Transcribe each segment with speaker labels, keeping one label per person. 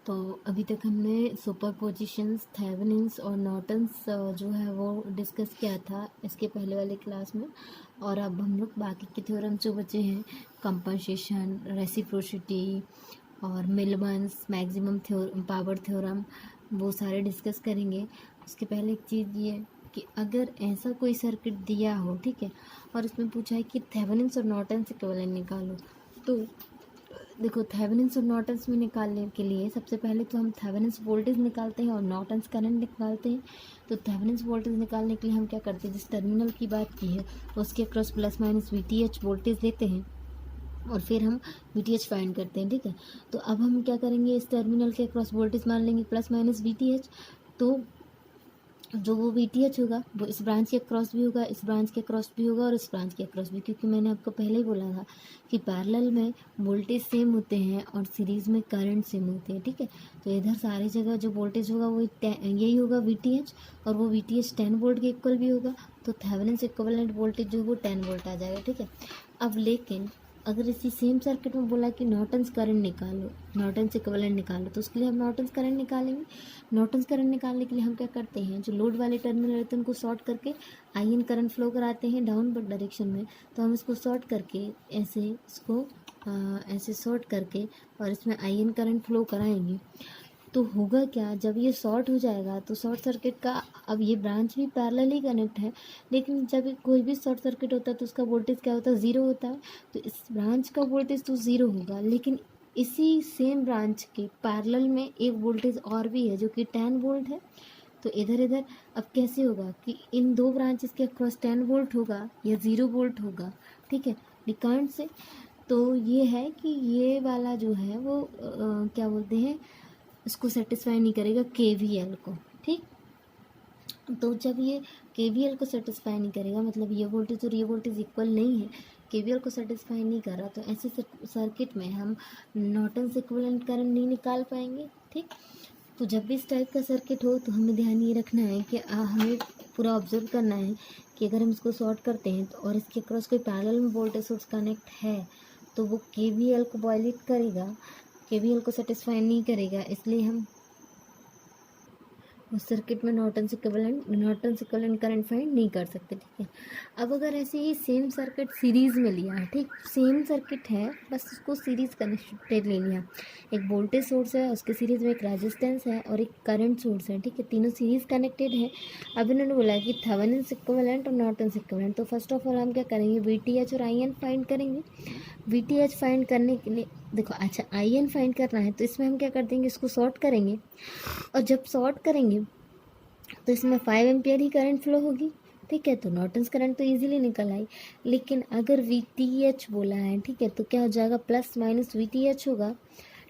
Speaker 1: तो अभी तक हमने सुपरपोजिशंस, थेवेनिन्स और नॉर्टन्स जो है वो डिस्कस किया था इसके पहले वाले क्लास में। और अब हम लोग बाकी के थ्योरम जो बचे हैं, कंपनसेशन, रेसिप्रोसिटी और मिलमन्स, मैक्सिमम पावर थ्योरम, वो सारे डिस्कस करेंगे। उसके पहले एक चीज़ ये है कि अगर ऐसा कोई सर्किट दिया हो, ठीक है, और इसमें पूछा है कि थेवेनिन्स और नॉर्टन्स इक्विवेलेंट निकालो, तो देखो थेवेनिन्स और नॉर्टन्स में निकालने के लिए सबसे पहले तो हम थेवेनिन्स वोल्टेज निकालते हैं और नॉर्टन्स करंट निकालते हैं। तो थेवेनिन्स वोल्टेज निकालने के लिए हम क्या करते हैं, जिस टर्मिनल की बात की है उसके across plus minus VTH voltage लेते हैं और फिर हम VTH फाइंड करते हैं, ठीक है। तो अब हम क्या करेंगे, इस टर्मिनल के अक्रॉस वोल्टेज मान लेंगे प्लस माइनस VTH। तो जो वो VTH होगा वो इस ब्रांच के क्रॉस भी होगा, इस ब्रांच के क्रॉस भी होगा और इस ब्रांच के क्रॉस भी, क्योंकि मैंने आपको पहले ही बोला था कि पैरेलल में वोल्टेज सेम होते हैं और सीरीज़ में करंट सेम होते हैं, ठीक है। तो इधर सारी जगह जो वोल्टेज होगा वो यही होगा VTH, और वो VTH 10 वोल्ट के इक्वल भी होगा। तो थेवेनिन्स इक्विवेलेंट वोल्टेज जो है वो 10 वोल्ट आ जाएगा, ठीक है। अब लेकिन अगर इसी सेम सर्किट में बोला कि नॉर्टन्स करंट निकालो, नॉर्टन्स इक्विवेलेंट निकालो, तो उसके लिए हम नॉर्टन्स करंट निकालेंगे। नॉर्टन्स करंट निकालने के लिए हम क्या करते हैं, जो लोड वाले टर्मिनल रहते हैं उनको शॉर्ट करके आईएन करंट फ्लो कराते हैं डाउनवर्ड डायरेक्शन में। तो हम इसको शॉर्ट करके ऐसे इसको ऐसे शॉर्ट करके और इसमें आईएन करंट फ्लो कराएंगे। तो होगा क्या, जब ये शॉर्ट हो जाएगा तो शॉर्ट सर्किट का, अब ये ब्रांच भी पैरेलल ही कनेक्ट है, लेकिन जब कोई भी शॉर्ट सर्किट होता है तो उसका वोल्टेज क्या होता है, ज़ीरो होता है। तो इस ब्रांच का वोल्टेज तो ज़ीरो होगा, लेकिन इसी सेम ब्रांच के पैरेलल में एक वोल्टेज और भी है जो कि 10 वोल्ट है। तो इधर इधर अब कैसे होगा कि इन दो ब्रांचेस के अक्रॉस 10 वोल्ट होगा या 0 वोल्ट होगा, ठीक है, निकांड से। तो ये है कि ये वाला जो है वो क्या बोलते हैं, इसको सेटिस्फाई नहीं करेगा KVL को, ठीक। तो जब ये KVL को सेटिस्फाई नहीं करेगा, मतलब ये वोल्टेज और ये वोल्टेज इक्वल नहीं है, KVL को सेटिस्फाई नहीं कर रहा, तो ऐसे सर्किट में हम नॉर्टन्स इक्विवेलेंट करंट नहीं निकाल पाएंगे, ठीक। तो जब भी इस टाइप का सर्किट हो तो हमें ध्यान ये रखना है कि हमें पूरा ऑब्जर्व करना है कि अगर हम इसको शॉर्ट करते हैं तो और इसके क्रॉस कोई पैरेलल में वोल्टेज सोर्स कनेक्ट है तो वो KVL को वायलेट करेगा, KVL को सेटिस्फाई नहीं करेगा, इसलिए हम उस सर्किट में नॉर्टन्स इक्विवेलेंट करंट फाइंड नहीं कर सकते, ठीक है। अब अगर ऐसे ही सेम सर्किट सीरीज़ में लिया है, ठीक, सेम सर्किट है बस उसको सीरीज़ कनेक्टेड ले लिया, एक वोल्टेज सोर्स है, उसके सीरीज़ में एक रेजिस्टेंस है और एक करंट सोर्स है, ठीक है, तीनों सीरीज़ कनेक्टेड है। अब इन्होंने बोला कि थेवेनिन्स इक्विवेलेंट और नॉर्टन्स इक्विवेलेंट। तो फर्स्ट ऑफ ऑल हम क्या करेंगे, VTH और IN फाइंड करेंगे। VTH फाइंड करने के लिए देखो, अच्छा IN फाइंड करना है तो इसमें हम क्या कर देंगे, इसको शॉर्ट करेंगे, और जब शॉर्ट करेंगे तो इसमें 5 एम्पियर ही करंट फ्लो होगी, ठीक है। तो नॉर्टन्स करंट तो इजीली निकल आई। लेकिन अगर VTH बोला है, ठीक है, तो क्या हो जाएगा, प्लस माइनस VTH होगा,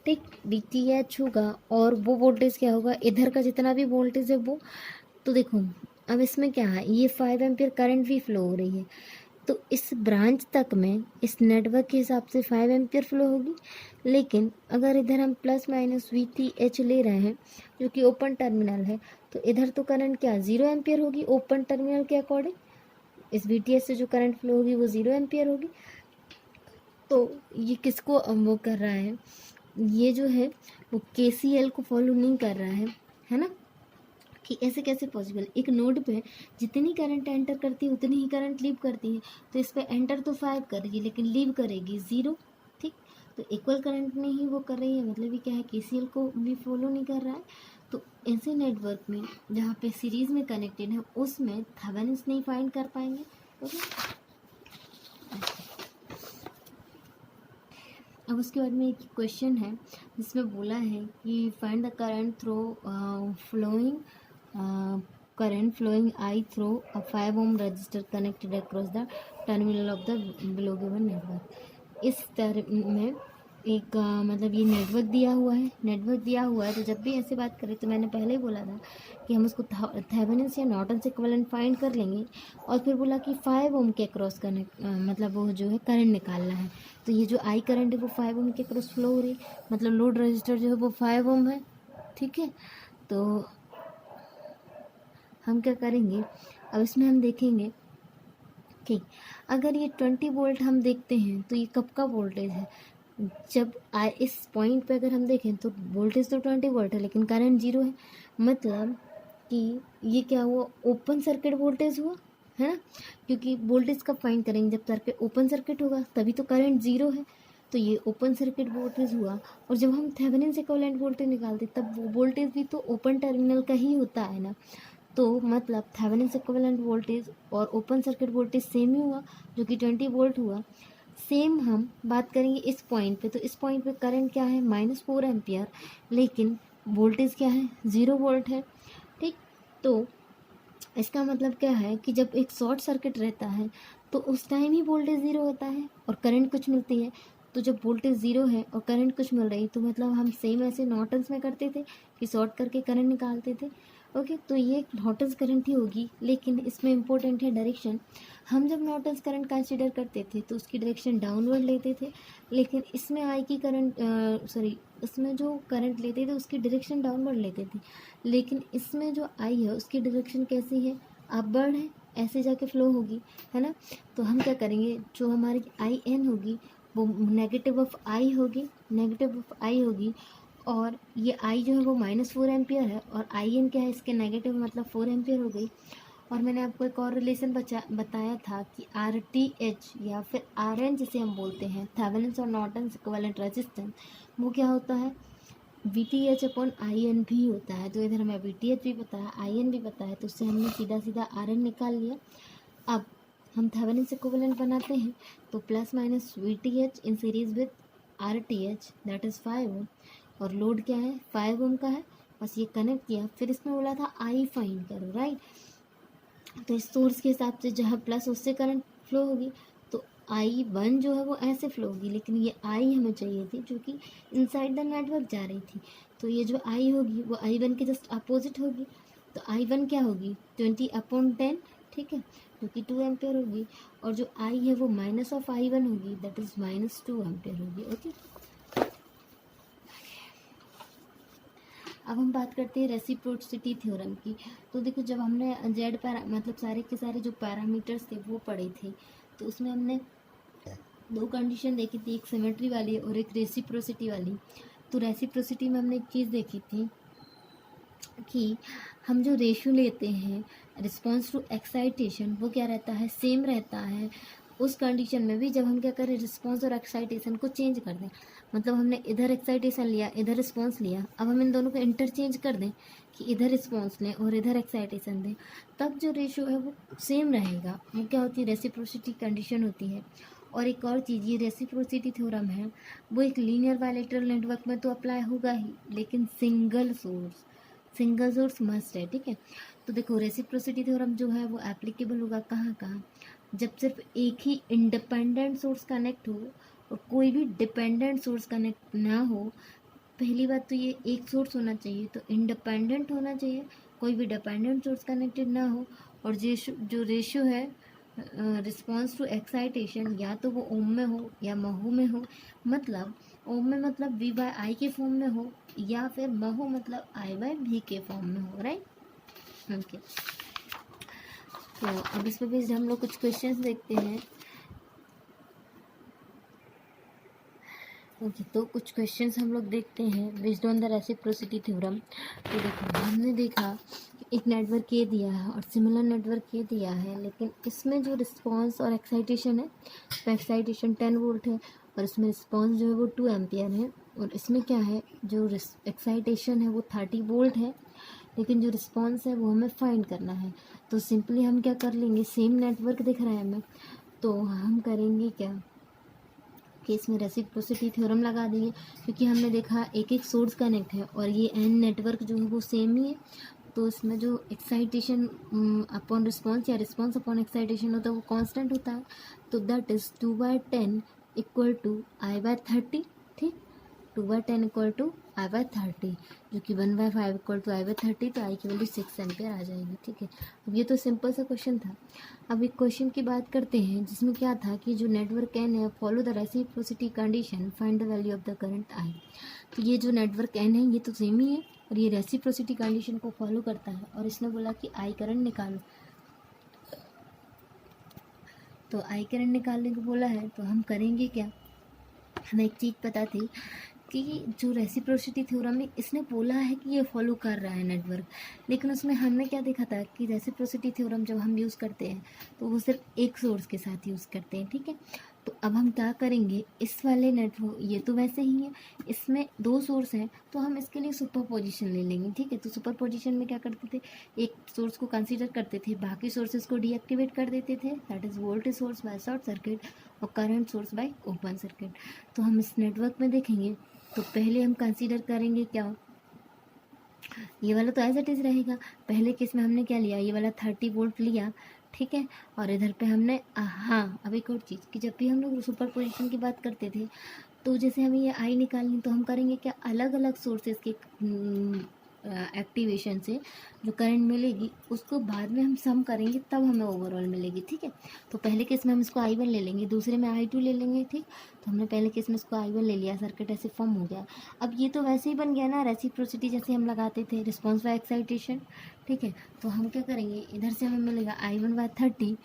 Speaker 1: ठीक, VTH होगा और वो वोल्टेज क्या होगा, इधर का जितना भी वोल्टेज है वो। तो देखो अब इसमें क्या है, ये 5 एम्पियर करंट भी फ्लो हो रही है, तो इस ब्रांच तक में इस नेटवर्क के हिसाब से 5 एम्पियर फ्लो होगी। लेकिन अगर इधर हम प्लस माइनस VTH ले रहे हैं जो कि ओपन टर्मिनल है, तो इधर तो करंट क्या 0 एम्पियर होगी ओपन टर्मिनल के अकॉर्डिंग, इस VTH से जो करंट फ्लो होगी वो 0 एम्पियर होगी। तो ये किसको वो कर रहा है, ये जो है वो KCL को फॉलो नहीं कर रहा है ना, कि ऐसे कैसे पॉसिबल, एक नोड पे जितनी करंट एंटर करती है उतनी ही करंट लीव करती है। तो इस पे एंटर तो 5 करेगी लेकिन लीव करेगी 0, ठीक। तो इक्वल करंट में ही वो कर रही है, मतलब ये क्या है, KCL को भी फॉलो नहीं कर रहा है। तो ऐसे नेटवर्क में जहाँ पे सीरीज में कनेक्टेड है उसमें थेवेनिन्स नहीं फाइंड कर पाएंगे, ओके। अब उसके बाद में एक क्वेश्चन है जिसमें बोला है कि find the current through flowing current flowing I through a 5 ohm resistor connected across the terminal of the below given network। इस तरह में एक मतलब ये नेटवर्क दिया हुआ है। तो जब भी ऐसे बात करें तो मैंने पहले ही बोला था कि हम उसको थेवेनिन्स या नॉर्टन्स इक्विवेलेंट फाइंड कर लेंगे, और फिर बोला कि 5 ओम के क्रॉस कनेक्ट मतलब वो जो है करंट निकालना है। तो ये जो आई करंट है वो 5 ओम के क्रॉस फ्लो हो रही, मतलब लोड रजिस्टर जो है वो 5 ओम है, ठीक है। तो हम क्या करेंगे, अब इसमें हम देखेंगे कि अगर ये 20 वोल्ट हम देखते हैं तो ये कब का वोल्टेज है, जब इस पॉइंट पे अगर हम देखें तो वोल्टेज तो 20 वोल्ट है लेकिन करंट 0 है, मतलब कि ये क्या हुआ, ओपन सर्किट वोल्टेज हुआ, है ना, क्योंकि वोल्टेज कब फाइंड करेंगे, जब सर्किट ओपन सर्किट होगा, तभी तो करंट 0 है, तो ये ओपन सर्किट वोल्टेज हुआ। और जब हम थेवेनिन इक्विवेलेंट वोल्टेज निकालते तब वो वोल्टेज भी तो ओपन टर्मिनल का ही होता है ना, तो मतलब थेवेनिन इक्विवेलेंट वोल्टेज और ओपन सर्किट वोल्टेज सेम ही हुआ, जो कि 20 वोल्ट हुआ। सेम हम बात करेंगे इस पॉइंट पे, तो इस पॉइंट पे करंट क्या है, -4 एम्पियर, लेकिन वोल्टेज क्या है, 0 वोल्ट है, ठीक। तो इसका मतलब क्या है कि जब एक शॉर्ट सर्किट रहता है तो उस टाइम ही वोल्टेज 0 होता है और करंट कुछ मिलती है। तो जब वोल्टेज 0 है और करंट कुछ मिल रही, तो मतलब हम सेम ऐसे नॉर्टन्स में करते थे कि शॉर्ट करके करंट निकालते थे। ओके, तो ये नॉर्टन्स करंट ही होगी, लेकिन इसमें इम्पोर्टेंट है डायरेक्शन। हम जब नॉर्टन्स करंट कंसिडर करते थे तो उसकी डायरेक्शन डाउनवर्ड लेते थे, लेकिन इसमें आई की करंट सॉरी इसमें जो करंट लेते थे उसकी डायरेक्शन डाउनवर्ड लेते थे, लेकिन इसमें जो आई है उसकी डायरेक्शन कैसी है, अपवर्ड है, ऐसे जाके फ्लो होगी, है ना। तो हम क्या करेंगे, जो हमारी आई एन होगी वो नेगेटिव ऑफ आई होगी, नेगेटिव ऑफ आई होगी, और ये आई जो है वो -4 एम्पियर है और आई एन क्या है, इसके नेगेटिव मतलब 4 एम्पियर हो गई। और मैंने आपको एक और रिलेशन बताया था कि आर टी एच या फिर आर एन जिसे हम बोलते हैं, थेवेनिन और नॉर्टन्स इक्विवेलेंट रेजिस्टेंस, वो क्या होता है, V T H upon I N भी होता है। तो इधर हमें वी टी एच भी पता है, आई एन भी पता है, तो उससे हमने सीधा सीधा आर एन निकाल लिया। अब हम थेवेनिन इक्विवेलेंट बनाते हैं, तो plus minus we T H in series with are T H that is 5 ओम, और लोड क्या है 5 ओम का है, बस ये कनेक्ट किया। फिर इसमें बोला था आई फाइंड करो, राइट। तो इस सोर्स के हिसाब से जहाँ प्लस उससे करंट फ्लो होगी, तो आई वन जो है वो ऐसे फ्लो होगी, लेकिन ये आई हमें चाहिए थी जो कि इनसाइड द नेटवर्क जा रही थी। तो ये जो आई होगी वो आई वन के जस्ट अपोजिट होगी, तो आई वन क्या होगी 20/10, ठीक है, जो कि 2 एम्पेयर होगी। और जो आई है वो माइनस ऑफ आई वन होगी, दैट इज़ -2 एम्पेयर होगी। ओके, अब हम बात करते हैं रेसिप्रोसिटी थ्योरम की। तो देखो, जब हमने जेड मतलब सारे के सारे जो पैरामीटर्स थे वो पढ़े थे, तो उसमें हमने दो कंडीशन देखी थी, एक सिमेट्री वाली और एक रेसिप्रोसिटी वाली। तो रेसिप्रोसिटी में हमने एक चीज़ देखी थी कि हम जो रेशियो लेते हैं रिस्पॉन्स टू एक्साइटेशन, वो क्या रहता है, सेम रहता है उस कंडीशन में भी जब हम क्या करें, रिस्पॉन्स और एक्साइटेशन को चेंज कर दें। मतलब हमने इधर एक्साइटेशन लिया, इधर रिस्पॉन्स लिया, अब हम इन दोनों को इंटरचेंज कर दें कि इधर रिस्पॉन्स लें और इधर एक्साइटेशन दें, तब जो रेशियो है वो सेम रहेगा। वो क्या होती है, रेसिप्रोसिटी कंडीशन होती है। और एक और चीज़, ये रेसिप्रोसिटी थ्योरम है वो एक लीनियर बायलैटरल नेटवर्क में तो अप्लाई होगा ही, लेकिन सिंगल सोर्स मस्ट है, ठीक है। तो देखो, रेसिप्रोसिटी थ्योरम जो है वो एप्लीकेबल होगा कहाँ कहाँ, जब सिर्फ एक ही इंडिपेंडेंट सोर्स कनेक्ट हो और कोई भी डिपेंडेंट सोर्स कनेक्ट ना हो। पहली बात तो ये एक सोर्स होना चाहिए, तो इंडिपेंडेंट होना चाहिए, कोई भी डिपेंडेंट सोर्स कनेक्टेड ना हो। और जो रेशियो है रिस्पॉन्स टू एक्साइटेशन, या तो वो ओम में हो या महू में हो, मतलब ओम में मतलब वी बाय आई के फॉर्म में हो, या फिर महू मतलब आई बाय वी के फॉर्म में हो, राइट। ओके, तो अब इस पे बेस्ड हम लोग कुछ क्वेश्चंस देखते हैं। ओके, तो कुछ क्वेश्चंस हम लोग देखते हैं based on the reciprocity theorem. तो देखो, हमने देखा एक नेटवर्क ये दिया है और सिमिलर नेटवर्क ये दिया है, लेकिन इसमें जो रिस्पांस और एक्साइटेशन है, इसमें एक्साइटेशन 10 वोल्ट है और इसमें रिस्पांस जो है वो 2 एम्पियर है। और इसमें क्या है, जो एक्साइटेशन है वो 30 वोल्ट है, लेकिन जो रिस्पांस है वो हमें फाइंड करना है। तो सिंपली हम क्या कर लेंगे, सेम नेटवर्क दिख रहा है हमें, तो हम करेंगे क्या कि इसमें रेसिप्रोसिटी थ्योरम लगा देंगे, क्योंकि हमने देखा एक एक सोर्स कनेक्ट है और ये एन नेटवर्क जो है वो सेम ही है। तो इसमें जो एक्साइटेशन अपॉन रिस्पॉन्स या रिस्पॉन्स अपॉन एक्साइटेशन होता है वो कांस्टेंट होता है, तो that is 2/10 equal to I/30, ठीक। 2/10 इक्वल टू I/30, जो कि 1/5 इक्वल टू I/30, तो आई की वैल्यू 6 एम्पियर आ जाएगी, ठीक है। अब ये तो सिंपल सा क्वेश्चन था। अब एक क्वेश्चन की बात करते हैं जिसमें क्या था कि जो नेटवर्क एन है, follow the reciprocity condition, find the value of the current I. तो ये जो नेटवर्क एन है ये तो सेम ही है और ये रेसिप्रोसिटी कंडीशन को फॉलो करता है, और इसने बोला कि आई करंट निकालो। तो आई करंट निकालने को बोला है, तो हम करेंगे क्या, हमें एक चीज़ पता थी कि जो रेसिप्रोसिटी थ्योरम है इसने बोला है कि ये फॉलो कर रहा है नेटवर्क, लेकिन उसमें हमने क्या देखा था कि रेसिप्रोसिटी थ्योरम जब हम यूज़ करते हैं तो वो सिर्फ एक सोर्स के साथ यूज़ करते हैं, ठीक है। तो अब हम क्या करेंगे, इस वाले नेटवर्क, ये तो वैसे ही है, इसमें दो सोर्स हैं तो हम इसके लिए सुपर पोजिशन ले लेंगे, ठीक है। तो सुपर पोजिशन में क्या करते थे, एक सोर्स को कंसीडर करते थे, बाकी सोर्सेज को डीएक्टिवेट कर देते थे, that is voltage source by short circuit और current source by open circuit. तो हम इस नेटवर्क में देखेंगे तो पहले हम कंसीडर करेंगे क्या, ये वाला तो एज इट इज़ रहेगा। पहले केस में हमने क्या लिया, ये वाला 30 वोल्ट लिया, ठीक है। और इधर पे हमने हाँ, अब एक और चीज़ कि जब भी हम लोग सुपर पोजिशन की बात करते थे तो जैसे हमें ये आई निकालनी, तो हम करेंगे क्या, अलग अलग सोर्सेज के एक्टिवेशन से जो करंट मिलेगी उसको बाद में हम सम करेंगे, तब हमें ओवरऑल मिलेगी, ठीक है। तो पहले केस में हम इसको I1 ले लेंगे, दूसरे में I2 ले लेंगे, ठीक। तो हमने पहले केस में इसको I1 ले लिया, सर्किट ऐसे फॉर्म हो गया। अब ये तो वैसे ही बन गया ना, रेसिप्रोसिटी जैसे हम लगाते थे, रिस्पॉन्स बाय एक्साइटेशन, ठीक है। तो हम क्या करेंगे, इधर से हमें मिलेगा I1/30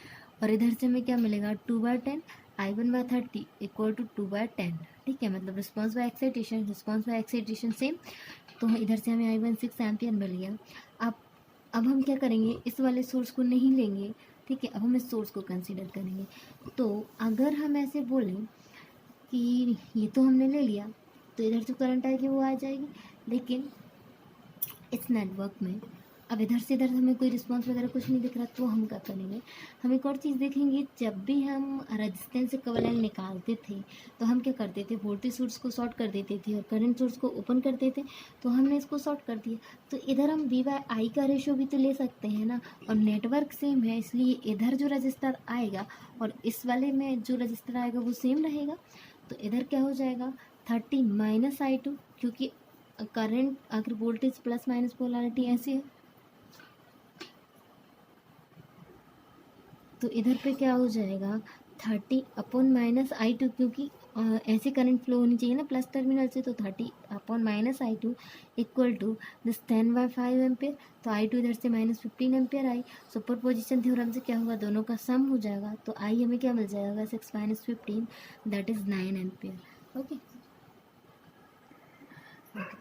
Speaker 1: और इधर से हमें क्या मिलेगा 2/10, I1/30 इक्वल टू 2/10, ठीक है। मतलब रिस्पॉन्स बाय एक्साइटेशन सेम। तो इधर से हमें I1 6 एम्पियर मिल गया। अब हम क्या करेंगे, इस वाले सोर्स को नहीं लेंगे, ठीक है। अब हम इस सोर्स को कंसीडर करेंगे। तो अगर हम ऐसे बोलें कि ये तो हमने ले लिया, तो इधर जो करंट आएगी वो आ जाएगी, लेकिन इस नेटवर्क में अब इधर से इधर हमें कोई रिस्पांस वगैरह कुछ नहीं दिख रहा, तो हम क्या करेंगे, हम एक और चीज़ देखेंगे। जब भी हम रेजिस्टेंस इक्विवेलेंट निकालते थे तो हम क्या करते थे, वोल्टेज सोर्स को शॉर्ट कर देते थे और करंट सोर्स को ओपन करते थे। तो हमने इसको शॉर्ट कर दिया, तो इधर हम V/I का रेशो भी तो ले सकते हैं ना, और नेटवर्क सेम है, इसलिए इधर जो रजिस्टर आएगा और इस वाले में जो रजिस्टर आएगा वो सेम रहेगा। तो इधर क्या हो जाएगा 30 - I2, क्योंकि करंट अगर वोल्टेज प्लस माइनस पोलैरिटी ऐसे है, तो इधर पे क्या हो जाएगा 30/-I2, क्योंकि ऐसे करंट फ्लो होनी चाहिए ना प्लस टर्मिनल से, तो 30/-I2 equal to this 10/5 ampere. तो I2 इधर से -15 एम्पेयर आई। सुपर पोजिशन थ्योरम से क्या होगा, दोनों का सम हो जाएगा, तो I हमें क्या मिल जाएगा 6 - 15, दैट इज़ 9 एम्पेयर। ओके,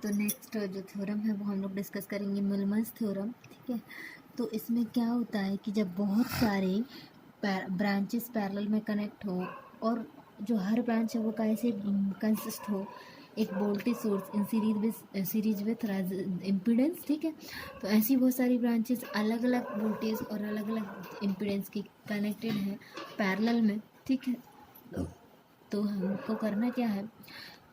Speaker 1: तो नेक्स्ट जो थ्योरम है वो हम लोग डिस्कस करेंगे, मिलमन्स थ्योरम, ठीक है। तो इसमें क्या होता है कि जब बहुत सारे ब्रांचेस पैरेलल में कनेक्ट हो और जो हर ब्रांच है वो कैसे कंसिस्ट हो, एक voltage source in series with impedance, ठीक है। तो ऐसी बहुत सारी ब्रांचेस अलग अलग वोल्टेज और अलग अलग इम्पीडेंस की कनेक्टेड है पैरेलल में, ठीक है। तो हमको करना क्या है,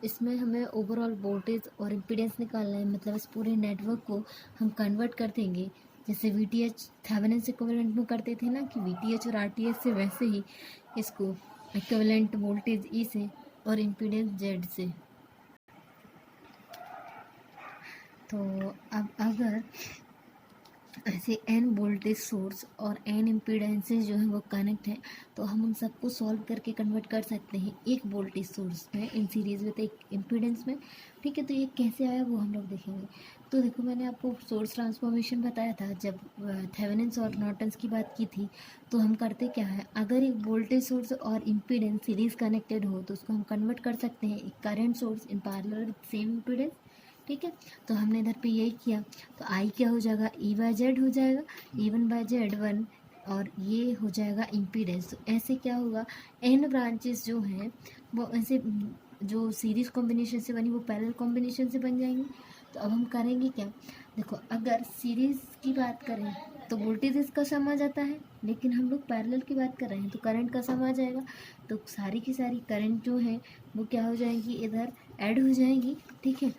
Speaker 1: इसमें हमें ओवरऑल वोल्टेज और इम्पीडेंस निकालना है, मतलब इस पूरे नेटवर्क को हम कन्वर्ट कर देंगे, जैसे VTH थेवेनिन इक्विवेलेंट में करते थे ना कि VTH और RTH से, वैसे ही इसको इक्विवेलेंट वोल्टेज E से और इम्पीडेंस Z से। तो अब अगर ऐसे n वोल्टेज सोर्स और n इम्पीडेंसेस जो है वो कनेक्ट है, तो हम उन सबको सॉल्व करके कन्वर्ट कर सकते हैं एक वोल्टेज सोर्स में इन सीरीज़ विद एक इम्पीडेंस में, ठीक है। तो ये कैसे आया वो हम लोग देखेंगे। तो देखो, मैंने आपको सोर्स ट्रांसफॉर्मेशन बताया था जब थेवेनिन्स और नॉर्टन्स की बात की थी। तो हम करते क्या है, अगर एक वोल्टेज सोर्स और इम्पीडेंस सीरीज़ कनेक्टेड हो तो उसको हम कन्वर्ट कर सकते हैं एक current source in parallel with same impedance, ठीक है। तो हमने इधर पे यही किया, तो I क्या हो जाएगा, E/Z हो जाएगा, E1/Z1, और ये हो जाएगा इम्पीडेंस। तो ऐसे क्या होगा, n ब्रांचेस जो हैं वो ऐसे जो सीरीज कॉम्बिनेशन से बनी वो पैरेलल कॉम्बिनेशन से बन जाएंगी। तो अब हम करेंगे क्या, देखो अगर सीरीज की बात करें तो वोल्टेज इसका सम आ जाता है, लेकिन हम लोग पैरेलल की बात कर रहे हैं तो करंट का सम आ जाएगा। तो सारी की सारी करंट जो है वो क्या हो जाएंगी, इधर ऐड हो जाएंगी, ठीक है।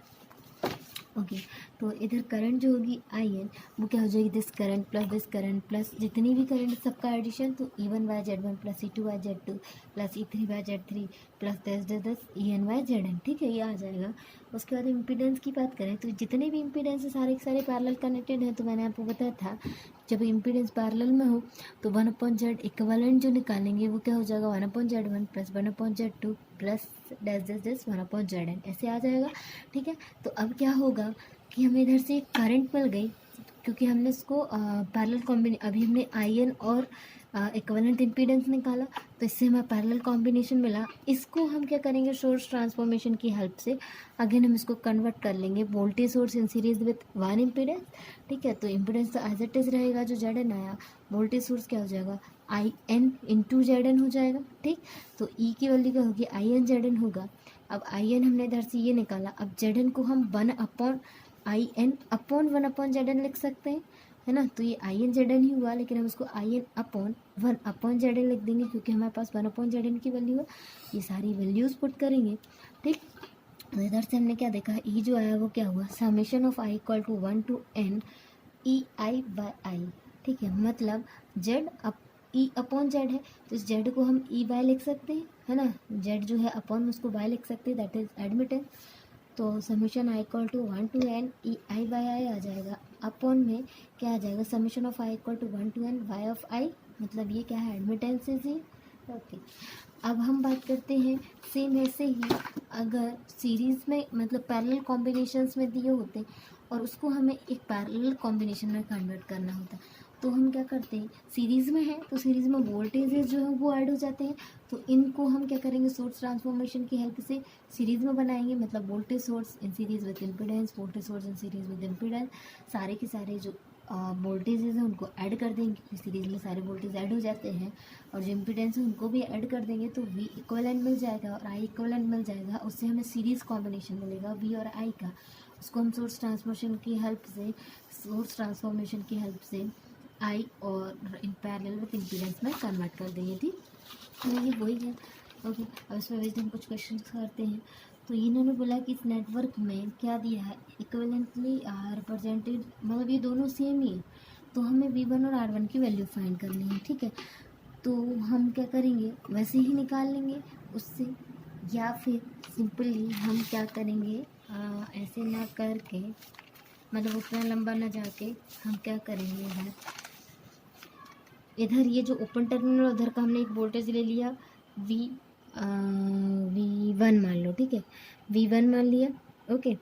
Speaker 1: ओके, तो इधर करंट जो होगी IN वो क्या हो जाएगी, दिस करंट प्लस जितनी भी करंट सबका एडिशन, तो E1/Z1 plus E2/Z2 plus E3/Z3 plus दस EN/ZN, ठीक है, ये आ जाएगा। उसके बाद इम्पीडेंस की बात करें तो जितने भी इम्पीडेंस है सारे के सारे पैरेलल कनेक्टेड हैं। तो मैंने आपको बताया था जब इम्पीडेंस पैरेलल में हो तो 1/Z इक्विवेलेंट जो निकालेंगे वो क्या हो जाएगा 1/Z1 plus 1/Z2 plus dash 1/ZN, ऐसे आ जाएगा, ठीक है। तो अब क्या होगा कि हमें इधर से करंट मिल गई, क्योंकि हमने इसको पैरेलल अभी हमने IN और इक्विवेलेंट इम्पीडेंस निकाला, तो इससे हमें पैरेलल कॉम्बिनेशन मिला। इसको हम क्या करेंगे, सोर्स ट्रांसफॉर्मेशन की हेल्प से अगेन हम इसको कन्वर्ट कर लेंगे voltage source in series with one impedance. ठीक है, तो इम्पीडेंस तो एज इट इज रहेगा जो जेड एन आया, वोल्टेज सोर्स क्या हो जाएगा, I N into Z N हो जाएगा। ठीक, तो ई की वैल्यू क्या होगी, आई एन जेड एन होगा। अब आई एन हमने इधर से ये निकाला, अब जेड एन को हम one upon I N upon one upon Z N लिख सकते हैं, है ना। तो ये आई एन जेड एन ही हुआ, लेकिन हम इसको I N upon one upon Z N लिख देंगे क्योंकि हमारे पास वन अपॉन जेड एन की वैल्यू है। ये सारी वैल्यूज़ पुट करेंगे। ठीक, तो इधर से हमने क्या देखा, ई जो आया वो क्या हुआ, summation of I equal to 1 to n E I by I. ठीक है, मतलब Z up E upon Z है, तो इस जेड को हम ई बाय लिख सकते हैं, है ना। जेड जो है अपॉन उसको बाय लिख सकते हैं, दैट इज एडमिटेंस। तो summation I equal to 1 to n E I by I आ जाएगा। अपॉन में क्या आ जाएगा, summation of I equal to 1 to n Y of I, मतलब ये क्या है, एडमिटेंसेस ही। ओके, अब हम बात करते हैं सेम ऐसे ही अगर सीरीज़ में मतलब पैरेलल कॉम्बिनेशंस में दिए होते और उसको हमें एक पैरेलल कॉम्बिनेशन में कन्वर्ट करना होता, तो हम क्या करते हैं, सीरीज़ में है तो सीरीज़ में वोल्टेजेस जो है वो ऐड हो जाते हैं, तो इनको हम क्या करेंगे, सोर्स ट्रांसफॉर्मेशन की हेल्प से सीरीज़ में बनाएंगे, मतलब voltage source in series with impedance, voltage source in series with impedance, सारे के सारे जो वोल्टेजेस हैं उनको ऐड कर देंगे क्योंकि सीरीज़ में सारे वोल्टेज ऐड हो जाते हैं, और जो इम्पीडेंस है उनको भी ऐड कर देंगे, तो वी इक्वलेंट मिल जाएगा और आई इक्वलेंट मिल जाएगा। उससे हमें सीरीज़ कॉम्बिनेशन मिलेगा वी और आई का, उसको हम सोर्स ट्रांसफॉर्मेशन की हेल्प से आई और इन पैरेलल विद इम्पीडेंस में कन्वर्ट कर देंगे। ठीक, तो ये वही है। ओके, अब इसमें बेस्ड हम कुछ क्वेश्चन करते हैं। तो इन्होंने बोला कि इस नेटवर्क में क्या दिया है, इक्विवेलेंटली रिप्रेजेंटेड, मतलब ये दोनों सेम ही है, तो हमें V1 और R1 की वैल्यू फाइंड करनी है। ठीक है, तो हम क्या करेंगे, वैसे ही निकाल लेंगे उससे, या फिर सिंपली हम क्या करेंगे, ऐसे ना करके, मतलब उतना लंबा ना जाके हम क्या करेंगे, इधर ये जो ओपन टर्मिनल उधर का हमने एक वोल्टेज ले लिया V1 मान लो। ठीक है, V1 मान लिया। ओके,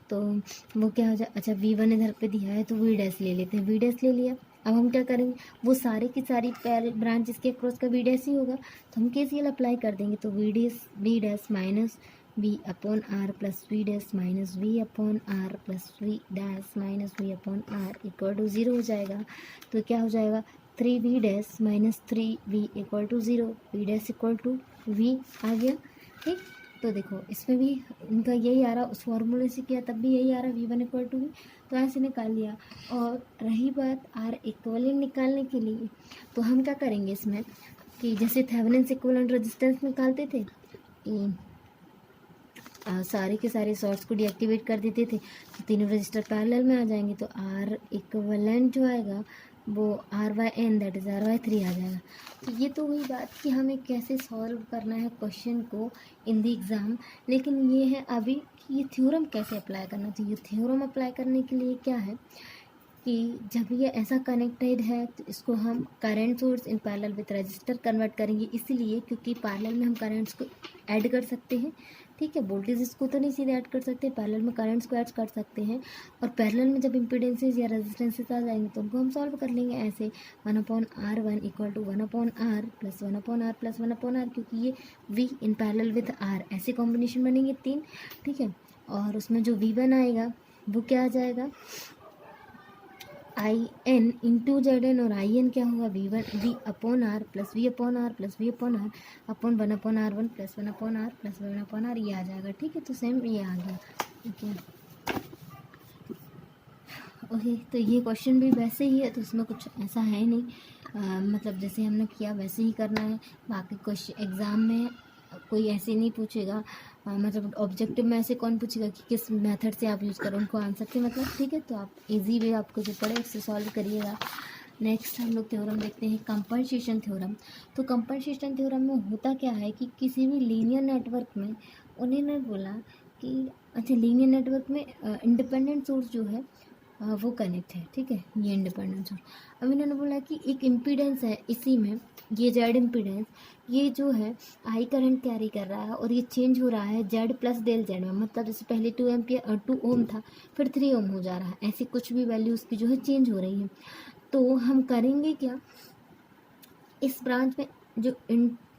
Speaker 1: तो वो क्या हो जाए, अच्छा V1 इधर पे दिया है तो V डैश ले लेते हैं, V डैश ले लिया। अब हम क्या करेंगे, वो सारे की सारी ब्रांचेस के अक्रॉस का V डैश ही होगा, तो हम KCL अप्लाई कर देंगे, तो V dash minus V upon R plus V dash minus V upon R plus V dash minus V upon R equal to 0 हो जाएगा। तो क्या हो जाएगा, 3V dash minus 3V equal to 0, V dash equal to V आ गया। ठीक, तो देखो इसमें भी इनका यही आ रहा, उस फॉर्मूले से किया तब भी यही आ रहा, V1 इक्वल टू V, तो ऐसे निकाल लिया। और रही बात R इक्वलेंट निकालने के लिए, तो हम क्या करेंगे इसमें कि जैसे थेवेनिन इक्विवेलेंट रेजिस्टेंस निकालते थे कि सारे के सारे सोर्स को डीएक्टिवेट कर देते थे, तो तीनों रजिस्टर पैरेलल में आ जाएंगे, तो R इक्विवेलेंट जो आएगा वो R/N दैट इज़ R/3 आ जाएगा। तो ये तो हुई बात कि हमें कैसे सॉल्व करना है क्वेश्चन को इन द एग्ज़ाम, लेकिन ये है अभी कि ये थ्योरम कैसे अप्लाई करना। तो ये थ्योरम अप्लाई करने के लिए क्या है कि जब ये ऐसा कनेक्टेड है तो इसको हम current source in parallel with register convert करेंगे, इसलिए क्योंकि पैरेलल में हम करंट्स को ऐड कर सकते हैं। ठीक है, वोल्टेज को तो नहीं सीधे ऐड कर सकते, पैरेलल में करंट्स को ऐड कर सकते हैं, और पैरेलल में जब इम्पीडेंसेस या रेजिस्टेंसेस आ जाएंगे तो उनको हम सॉल्व कर लेंगे ऐसे, 1/R1 equal to 1/R plus 1/R plus 1/R, क्योंकि ये V in parallel with R ऐसे कॉम्बिनेशन बनेंगे 3। ठीक है, और उसमें जो V1 आएगा वो क्या आ जाएगा, IN इंटू ZN, और IN क्या होगा, V upon R plus V upon R plus V upon R upon 1/R1 plus 1/R plus 1/R, ये आ जाएगा। ठीक है, तो सेम ये आ गया। ओके, तो ये क्वेश्चन भी वैसे ही है, तो इसमें कुछ ऐसा है नहीं, मतलब जैसे हमने किया वैसे ही करना है। बाकी क्वेश्चन एग्ज़ाम में कोई ऐसे नहीं पूछेगा, मतलब ऑब्जेक्टिव में ऐसे कौन पूछेगा कि किस मेथड से आप यूज़ करो उनको आंसर के मतलब। ठीक है, तो आप इजी वे आपको जो पड़े उससे सॉल्व करिएगा। नेक्स्ट हम लोग थ्योरम देखते हैं, कंपनसेशन थ्योरम। तो कंपनसेशन थ्योरम में होता क्या है कि किसी भी लीनियर नेटवर्क में उन्होंने बोला कि अच्छा लीनियर नेटवर्क में इंडिपेंडेंट सोर्स जो है वो कनेक्ट है। ठीक है, ये इंडिपेंडेंट सोर्स। अब इन्होंने बोला कि एक इम्पीडेंस है इसी में, ये जेड इम्पीडेंस, ये जो है आई करंट कैरी कर रहा है और ये चेंज हो रहा है जेड प्लस डेल जेड में, मतलब जैसे पहले 2 ओम था फिर 3 ओम हो जा रहा है, ऐसी कुछ भी वैल्यू उसकी जो है चेंज हो रही है। तो हम करेंगे क्या, इस ब्रांच में जो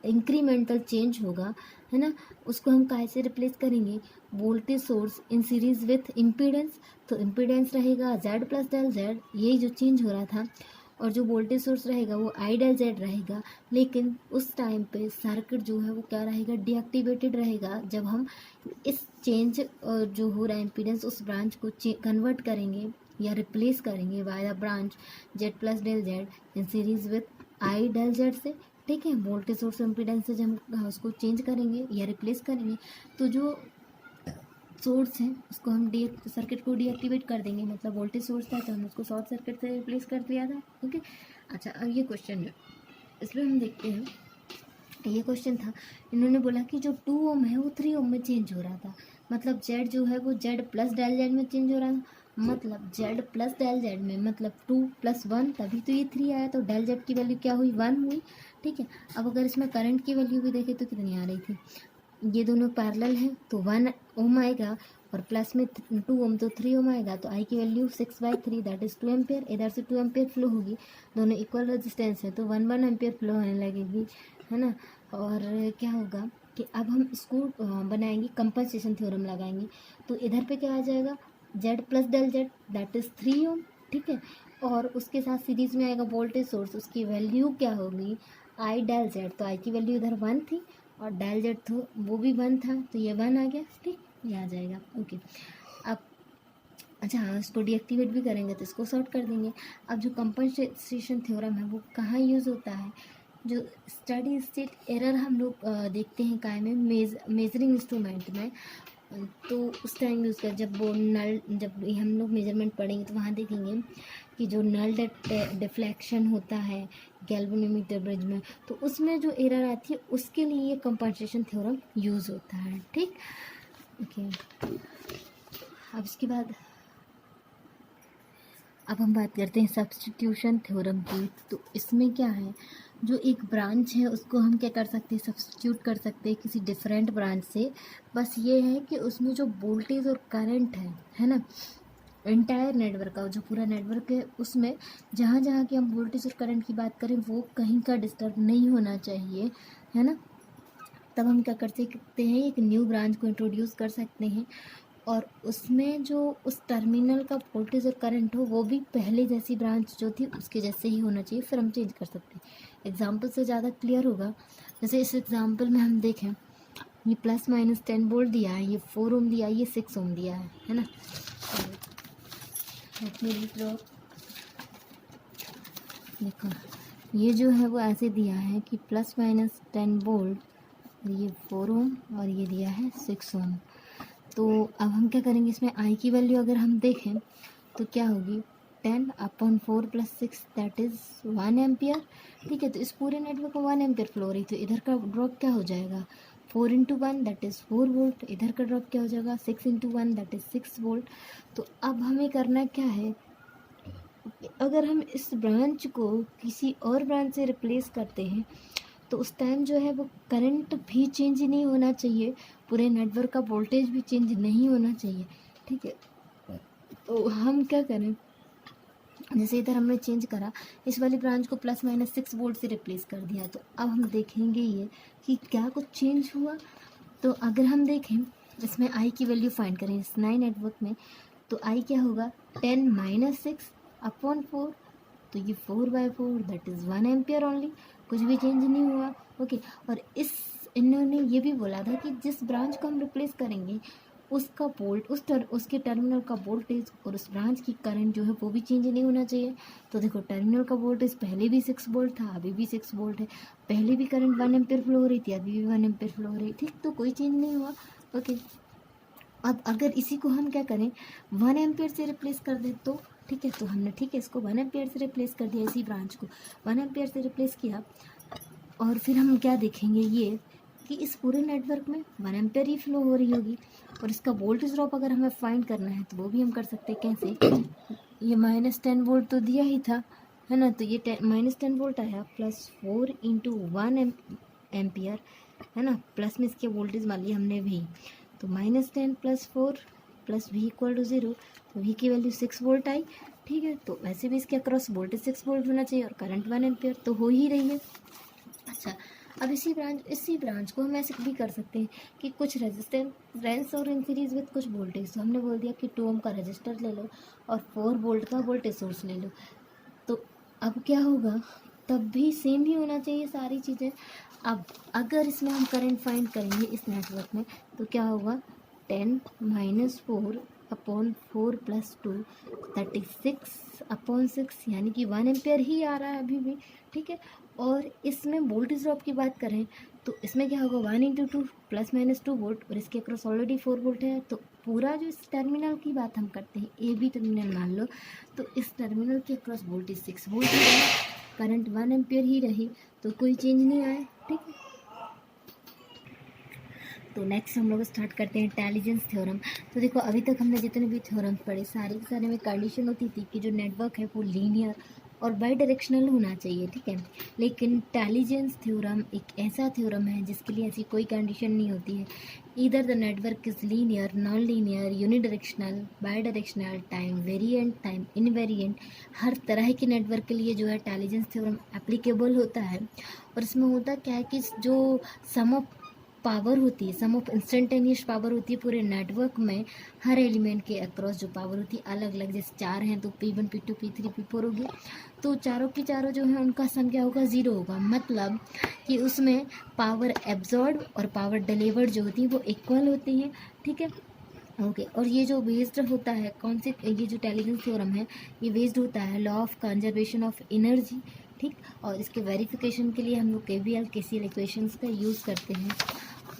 Speaker 1: इंक्रीमेंटल चेंज होगा, है ना, उसको हम कैसे रिप्लेस करेंगे, voltage source in series with impedance. तो इम्पीडेंस रहेगा Z प्लस डेल Z, यही जो चेंज हो रहा था, और जो वोल्टेज सोर्स रहेगा वो I डेल Z रहेगा। लेकिन उस टाइम पे सर्किट जो है वो क्या रहेगा, डीएक्टिवेटेड रहेगा। जब हम इस चेंज जो हो रहा है इम्पीडेंस, उस ब्रांच को कन्वर्ट करेंगे या रिप्लेस करेंगे by the branch Z plus del Z in series with I del Z से, ठीक है। वोल्टेज सोर्स इम्पीडेंस से जब हम उसको चेंज करेंगे या रिप्लेस करेंगे, तो जो सोर्स है उसको हम सर्किट को डीएक्टिवेट कर देंगे। मतलब वोल्टेज सोर्स था तो हम उसको शॉर्ट सर्किट से रिप्लेस कर दिया था, ओके। अच्छा, अब ये क्वेश्चन है, इसमें हम देखते हैं। ये क्वेश्चन था, इन्होंने बोला कि जो 2 ओम है वो 3 ओम में चेंज हो रहा था। मतलब Z जो है वो Z प्लस डेल Z में चेंज हो रहा था। मतलब Z प्लस डेल Z में, मतलब 2 + 1, तभी तो ये 3 आया। तो डेल Z की वैल्यू क्या हुई, 1 हुई, ठीक है। अब अगर इसमें करंट की वैल्यू भी देखें तो कितनी आ रही थी, ये दोनों पैरेलल हैं तो 1 ओम आएगा, और प्लस में 2 ओम तो 3 ओम आएगा। तो आई की वैल्यू 6/3 दैट इज़ 2 एम्पियर। इधर से 2 एम्पियर फ्लो होगी, दोनों इक्वल रेजिस्टेंस है तो 1 एम्पियर फ्लो होने लगेगी, है ना। और क्या होगा कि अब हम इसको बनाएंगे, कंपनसेशन थ्योरम लगाएंगे। तो इधर पे क्या आ जाएगा, Z plus del Z that is 3 ohm, ठीक है। और उसके साथ सीरीज में आएगा वोल्टेज सोर्स, उसकी वैल्यू क्या होगी, I डेल Z। तो I की वैल्यू इधर 1 थी और डेल Z तो वो भी 1 था, तो ये 1 आ गया, ठीक, ये आ जाएगा, ओके। अब अच्छा, हाँ, इसको डीएक्टिवेट भी करेंगे तो इसको सॉर्ट कर देंगे। अब जो कंपनसेशन थ्योरम है वो कहाँ यूज़ होता है, जो स्टडी स्टेट एरर हम लोग देखते हैं काय में, मेजरिंग इंस्ट्रूमेंट में। तो उस टाइम यूज़ कर, जब वो नल, जब हम लोग मेजरमेंट पढ़ेंगे तो वहाँ देखेंगे कि जो नल डिफ्लेक्शन होता है गैल्वेनोमीटर ब्रिज में, तो उसमें जो एरर आती है उसके लिए ये कंपनसेशन थ्योरम यूज़ होता है, ठीक, ओके। अब इसके बाद अब हम बात करते हैं सब्स्टिट्यूशन थ्योरम की। तो इसमें क्या है, जो एक ब्रांच है उसको हम क्या कर सकते हैं, सब्स्टिट्यूट कर सकते हैं किसी डिफरेंट ब्रांच से। बस ये है कि उसमें जो वोल्टेज और करंट है ना, एंटायर नेटवर्क का जो पूरा नेटवर्क है उसमें जहाँ जहाँ की हम वोल्टेज और करंट की बात करें वो कहीं का डिस्टर्ब नहीं होना चाहिए, है ना। तब हम क्या कर सकते हैं, एक न्यू ब्रांच को इंट्रोड्यूस कर सकते हैं, और उसमें जो उस टर्मिनल का वोल्टेज और करंट हो वो भी पहले जैसी ब्रांच जो थी उसके जैसे ही होना चाहिए, फिर हम चेंज कर सकते हैं। एग्जाम्पल से ज़्यादा क्लियर होगा। जैसे इस एग्जाम्पल में हम देखें, ये ±10 वोल्ट दिया है, ये 4 ओम दिया है, ये 6 ओम दिया है ना। देखो, ये जो है वो ऐसे दिया है कि ±10 वोल्ट, ये 4 ओम और ये दिया है 6 ओम। तो अब हम क्या करेंगे, इसमें आई की वैल्यू अगर हम देखें तो क्या होगी, 10/4 + 6 दैट इज़ 1 एम्पियर, ठीक है। तो इस पूरे नेटवर्क में 1 एम्पियर फ्लो हो रही, तो इधर का ड्रॉप क्या हो जाएगा, 4 × 1 दैट इज़ 4 वोल्ट। इधर का ड्रॉप क्या हो जाएगा, 6 × 1 दैट इज़ 6 वोल्ट। तो अब हमें करना क्या है, अगर हम इस ब्रांच को किसी और ब्रांच से रिप्लेस करते हैं तो उस टाइम जो है वो करंट भी चेंज नहीं होना चाहिए, पूरे नेटवर्क का वोल्टेज भी चेंज नहीं होना चाहिए, ठीक है। तो हम क्या करें, जैसे इधर हमने चेंज करा, इस वाली ब्रांच को ±6 वोल्ट से रिप्लेस कर दिया, तो अब हम देखेंगे ये कि क्या कुछ चेंज हुआ। तो अगर हम देखें, इसमें आई की वैल्यू फाइंड करें इस नए नेटवर्क में, तो आई क्या होगा, 10 - 6/4, तो ये 4/4 दैट इज़ 1 एम्पियर ओनली, कुछ भी चेंज नहीं हुआ, ओके। और इन्होंने ये भी बोला था कि जिस ब्रांच को हम रिप्लेस करेंगे उसका वोल्ट उसके टर्मिनल का वोल्टेज और उस ब्रांच की करंट जो है वो भी चेंज नहीं होना चाहिए। तो देखो, टर्मिनल का वोल्टेज पहले भी 6 वोल्ट था, अभी भी 6 वोल्ट है, पहले भी करंट 1 एम्पियर फ्लो हो रही थी, अभी भी 1 एम्पियर फ्लो हो रही, ठीक। तो कोई चेंज नहीं हुआ, ओके। अब अगर इसी को हम क्या करें, 1 एम्पियर से रिप्लेस कर दें तो, ठीक है, तो हमने, ठीक है, इसको 1 एम्पियर से रिप्लेस कर दिया, इसी ब्रांच को 1 एम्पियर से रिप्लेस किया। और फिर हम क्या देखेंगे, ये कि इस पूरे नेटवर्क में 1 एम्पियर ही फ्लो हो रही होगी, और इसका वोल्टेज ड्रॉप अगर हमें फाइंड करना है तो वो भी हम कर सकते हैं। कैसे, ये -10 वोल्ट तो दिया ही था, है ना, तो ये -10 वोल्ट आया, +4 × 1 एम्पियर, है ना, प्लस में इसके वोल्टेज मान लिया हमने भी, तो -10 + 4 + V = 0, तो V की वैल्यू 6 वोल्ट आई, ठीक है, तो वैसे भी इसके अक्रॉस वोल्टेज 6 वोल्ट होना चाहिए और करंट 1 एम्पियर, तो हो ही रही है। अच्छा, अब इसी ब्रांच को हम ऐसे भी कर सकते हैं कि कुछ रेजिस्टेंस और इन सीरीज विद कुछ वोल्टेज। तो हमने बोल दिया कि 2 ओम का रजिस्टर ले लो और 4 वोल्ट का वोल्टेज सोर्स ले लो। तो अब क्या होगा, तब भी सेम ही होना चाहिए सारी चीज़ें। अब अगर इसमें हम करंट फाइंड करेंगे इस नेटवर्क में, तो क्या होगा, 10 माइनस 4 अपॉन 4 प्लस 2 36 अपॉन 6, यानी कि 1 एम्पियर ही आ रहा है अभी भी, ठीक है। और इसमें वोल्टेज ड्रॉप की बात करें तो इसमें क्या होगा, 1 इंटू 2 प्लस माइनस 2 वोल्ट, और इसके अक्रॉस ऑलरेडी 4 वोल्ट है। तो पूरा जो इस टर्मिनल की बात हम करते हैं, ए बी टर्मिनल मान लो, तो इस टर्मिनल के अक्रॉस वोल्टेज 6 वोल्ट ही रहे, करंट 1 एम्पियर ही रही, तो कोई चेंज नहीं आया, ठीक है। तो नेक्स्ट हम लोग स्टार्ट करते हैं इंटेलिजेंस थ्योरम। तो देखो, अभी तक हमने जितने भी थ्योरम पढ़े सारे के सारे में कंडीशन होती थी कि जो नेटवर्क है वो लीनियर और बाई डायरेक्शनल होना चाहिए, ठीक है। लेकिन इंटेलिजेंस थ्योरम एक ऐसा थ्योरम है जिसके लिए ऐसी कोई कंडीशन नहीं होती है। Either the network is linear, non linear, unidirectional, bidirectional, time variant, time invariant, हर तरह के नेटवर्क के लिए जो है इंटेलिजेंस थ्योरम एप्लीकेबल होता है। और इसमें होता क्या है कि जो सम ऑफ पावर होती है, सम ऑफ इंस्टेंटेनियस पावर होती है पूरे नेटवर्क में, हर एलिमेंट के अक्रॉस जो पावर होती है अलग अलग, जैसे 4 हैं तो P1 P2 P3 P4 होगी, तो चारों की चारों जो है उनका सम क्या होगा, 0 होगा। मतलब कि उसमें पावर एब्जॉर्ब और पावर डिलीवर्ड जो होती है वो इक्वल होती हैं, ठीक है। ओके, और ये जो बेस्ड होता है कौन से, ये जो इंटेलिजेंस थ्योरम है ये बेस्ड होता है law of conservation of energy, ठीक। और इसके वेरिफिकेशन के लिए हम लोग KVL KCL इक्वेशंस का यूज़ करते हैं।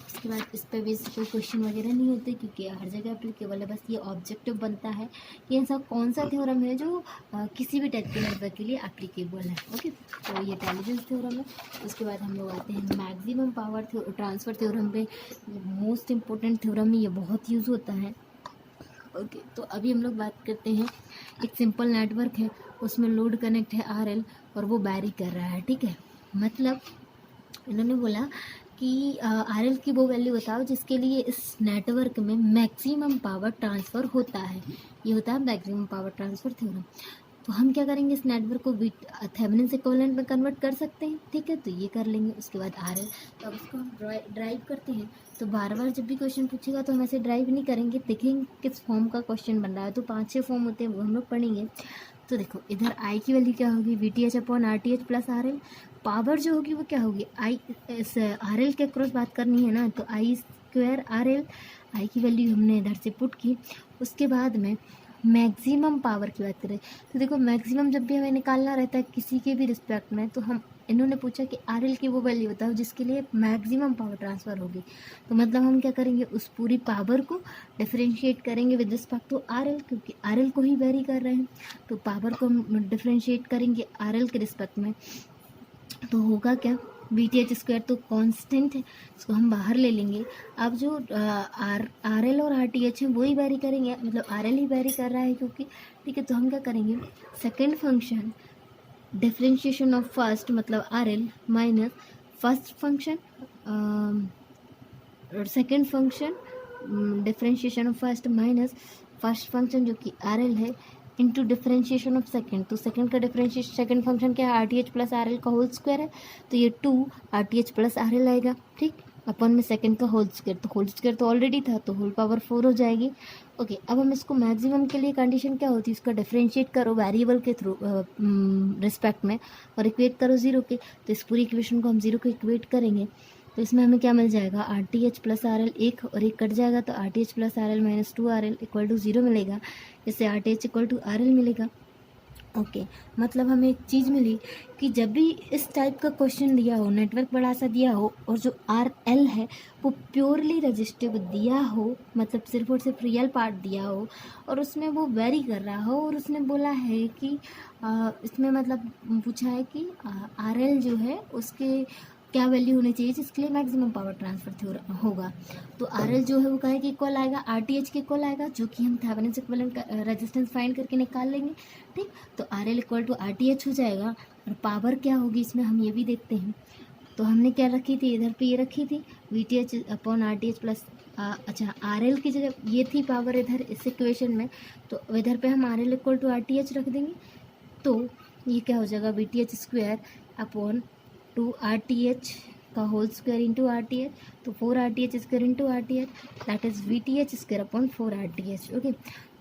Speaker 1: उसके बाद इस पर भी कोई क्वेश्चन वगैरह नहीं होते क्योंकि हर जगह एप्लीकेबल है, बस ये ऑब्जेक्टिव बनता है कि ऐसा कौन सा थ्योरम है जो किसी भी टाइप के नेटवर्क के लिए एप्लीकेबल है। ओके, तो ये इंटेलिजेंस थ्योरम है। उसके बाद हम लोग आते हैं मैक्सिमम पावर ट्रांसफ़र थ्योरम पे। मोस्ट इम्पोर्टेंट थ्योरम में ये बहुत यूज़ होता है। ओके, तो अभी हम लोग बात करते हैं, एक सिंपल नेटवर्क है, उसमें लोड कनेक्ट है RL और वो वैरी कर रहा है, ठीक है। मतलब इन्होंने बोला कि RL की वो वैल्यू बताओ जिसके लिए इस नेटवर्क में मैक्सिमम पावर ट्रांसफ़र होता है। ये होता है मैक्सिमम पावर ट्रांसफ़र थ्योरम। तो हम क्या करेंगे, इस नेटवर्क को थेवेनिन इक्विवेलेंट में कन्वर्ट कर सकते हैं, ठीक है। तो ये कर लेंगे। उसके बाद RL, तो अब इसको हम ड्राइव करते हैं। तो बार बार जब भी क्वेश्चन पूछेगा तो हम ऐसे ड्राइव नहीं करेंगे, देखेंगे किस फॉर्म का क्वेश्चन बन रहा है। तो 5-6 फॉर्म होते हैं, वो हम लोग पढ़ेंगे। तो देखो, इधर I की वैल्यू क्या होगी, VTH upon RTH plus RL। Power जो होगी वो क्या होगी, RL के क्रॉस बात करनी है ना, तो I स्क्वायर RL, I की वैल्यू हमने इधर से पुट की। उसके बाद में मैक्सिमम पावर की बात करें तो देखो, मैक्सिमम जब भी हमें निकालना रहता है किसी के भी रिस्पेक्ट में, तो हम इन्होंने पूछा कि RL की वो वैल्यू बताओ जिसके लिए मैक्सिमम पावर ट्रांसफ़र होगी। तो मतलब हम क्या करेंगे, उस पूरी पावर को डिफरेंशिएट करेंगे विद रिस्पेक्ट टू RL, क्योंकि RL को ही वेरी कर रहे हैं। तो पावर को हम डिफरेंशिएट करेंगे RL के रिस्पेक्ट में, तो होगा क्या, VTH स्क्वायर तो कांस्टेंट है, इसको हम बाहर ले लेंगे। अब जो RL और RTH है वही वेरी करेंगे, मतलब RL ही वेरी कर रहा है क्योंकि, ठीक है। तो हम क्या करेंगे, second function differentiation of first मतलब RL minus first function, second function differentiation of first minus first function जो कि RL है, इंटू डिफरेंशिएशन ऑफ सेकंड। तो सेकंड का डिफरेंशिएशन, सेकंड फंक्शन क्या है, RTH प्लस RL का होल स्क्वायर है, तो ये 2 RTH प्लस RL आएगा, ठीक। अपन में सेकंड का होल स्क्वायर, तो होल स्क्वायर तो ऑलरेडी था तो होल पावर 4 हो जाएगी। ओके, अब हम इसको मैक्सिमम के लिए कंडीशन क्या होती है, इसका डिफरेंशिएट करो वेरिएबल के थ्रू रिस्पेक्ट में और इक्वेट करो 0 के। तो इस पूरी इक्वेशन को हम 0 के इक्वेट करेंगे, तो इसमें हमें क्या मिल जाएगा, RTH प्लस RL, एक और एक कट जाएगा तो RTH plus RL minus 2RL equal to 0 मिलेगा। इससे RTH इक्वल टू RL मिलेगा। ओके, मतलब हमें एक चीज़ मिली कि जब भी इस टाइप का क्वेश्चन दिया हो, नेटवर्क बड़ा सा दिया हो और जो RL है वो प्योरली रजिस्टिव दिया हो, मतलब सिर्फ और सिर्फ रियल पार्ट दिया हो और उसमें वो वेरी कर रहा हो, और उसने बोला है कि इसमें मतलब पूछा है कि RL जो है उसके क्या वैल्यू होनी चाहिए जिसके लिए मैक्सिमम पावर ट्रांसफर होगा। तो RL जो है वो कहे कि इक्वल आएगा, RTH के इक्वल आएगा, जो कि हम थेवेनिन इक्विवेलेंट रेजिस्टेंस फाइंड करके निकाल लेंगे, ठीक। तो RL इक्वल टू RTH हो जाएगा। और पावर क्या होगी इसमें हम ये भी देखते हैं। तो हमने क्या रखी थी, इधर पे ये रखी थी VTH अपॉन RTH प्लस अच्छा, आर एल की जगह ये थी पावर इधर इस इक्वेशन में, तो इधर पे हम R L equal to R T H रख देंगे, तो ये क्या हो जाएगा, V T H square upon 2 R T H का whole square into R T H, तो 4 R T H square into R T H, that is V T H square upon 4 R T H. Okay,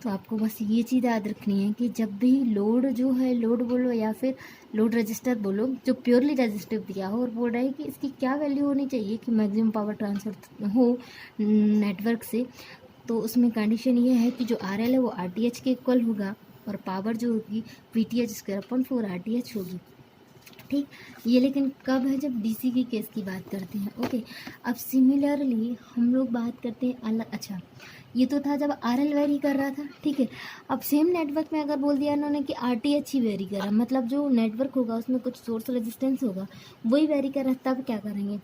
Speaker 1: तो आपको बस ये चीज़ याद रखनी है कि जब भी लोड जो है, लोड बोलो या फिर लोड रजिस्टर बोलो, जो प्योरली रजिस्टिव दिया हो और बोल रहा है कि इसकी क्या वैल्यू होनी चाहिए कि मैक्सिमम पावर ट्रांसफर हो नेटवर्क से, तो उसमें कंडीशन ये है कि जो आर एल है वो आर टी एच के इक्वल होगा और पावर जो होगी we T H square upon 4 R T H होगी। ठीक, ये लेकिन कब है, जब डीसी की केस की बात करते हैं। ओके, अब सिमिलरली हम लोग बात करते हैं अलग। अच्छा, ये तो था जब आरएल वेरी कर रहा था, ठीक है। अब सेम नेटवर्क में अगर बोल दिया इन्होंने कि आरटीएच ही वेरी कर रहा, मतलब जो नेटवर्क होगा उसमें कुछ सोर्स रेजिस्टेंस होगा वही वेरी कर रहा, तब क्या करेंगे,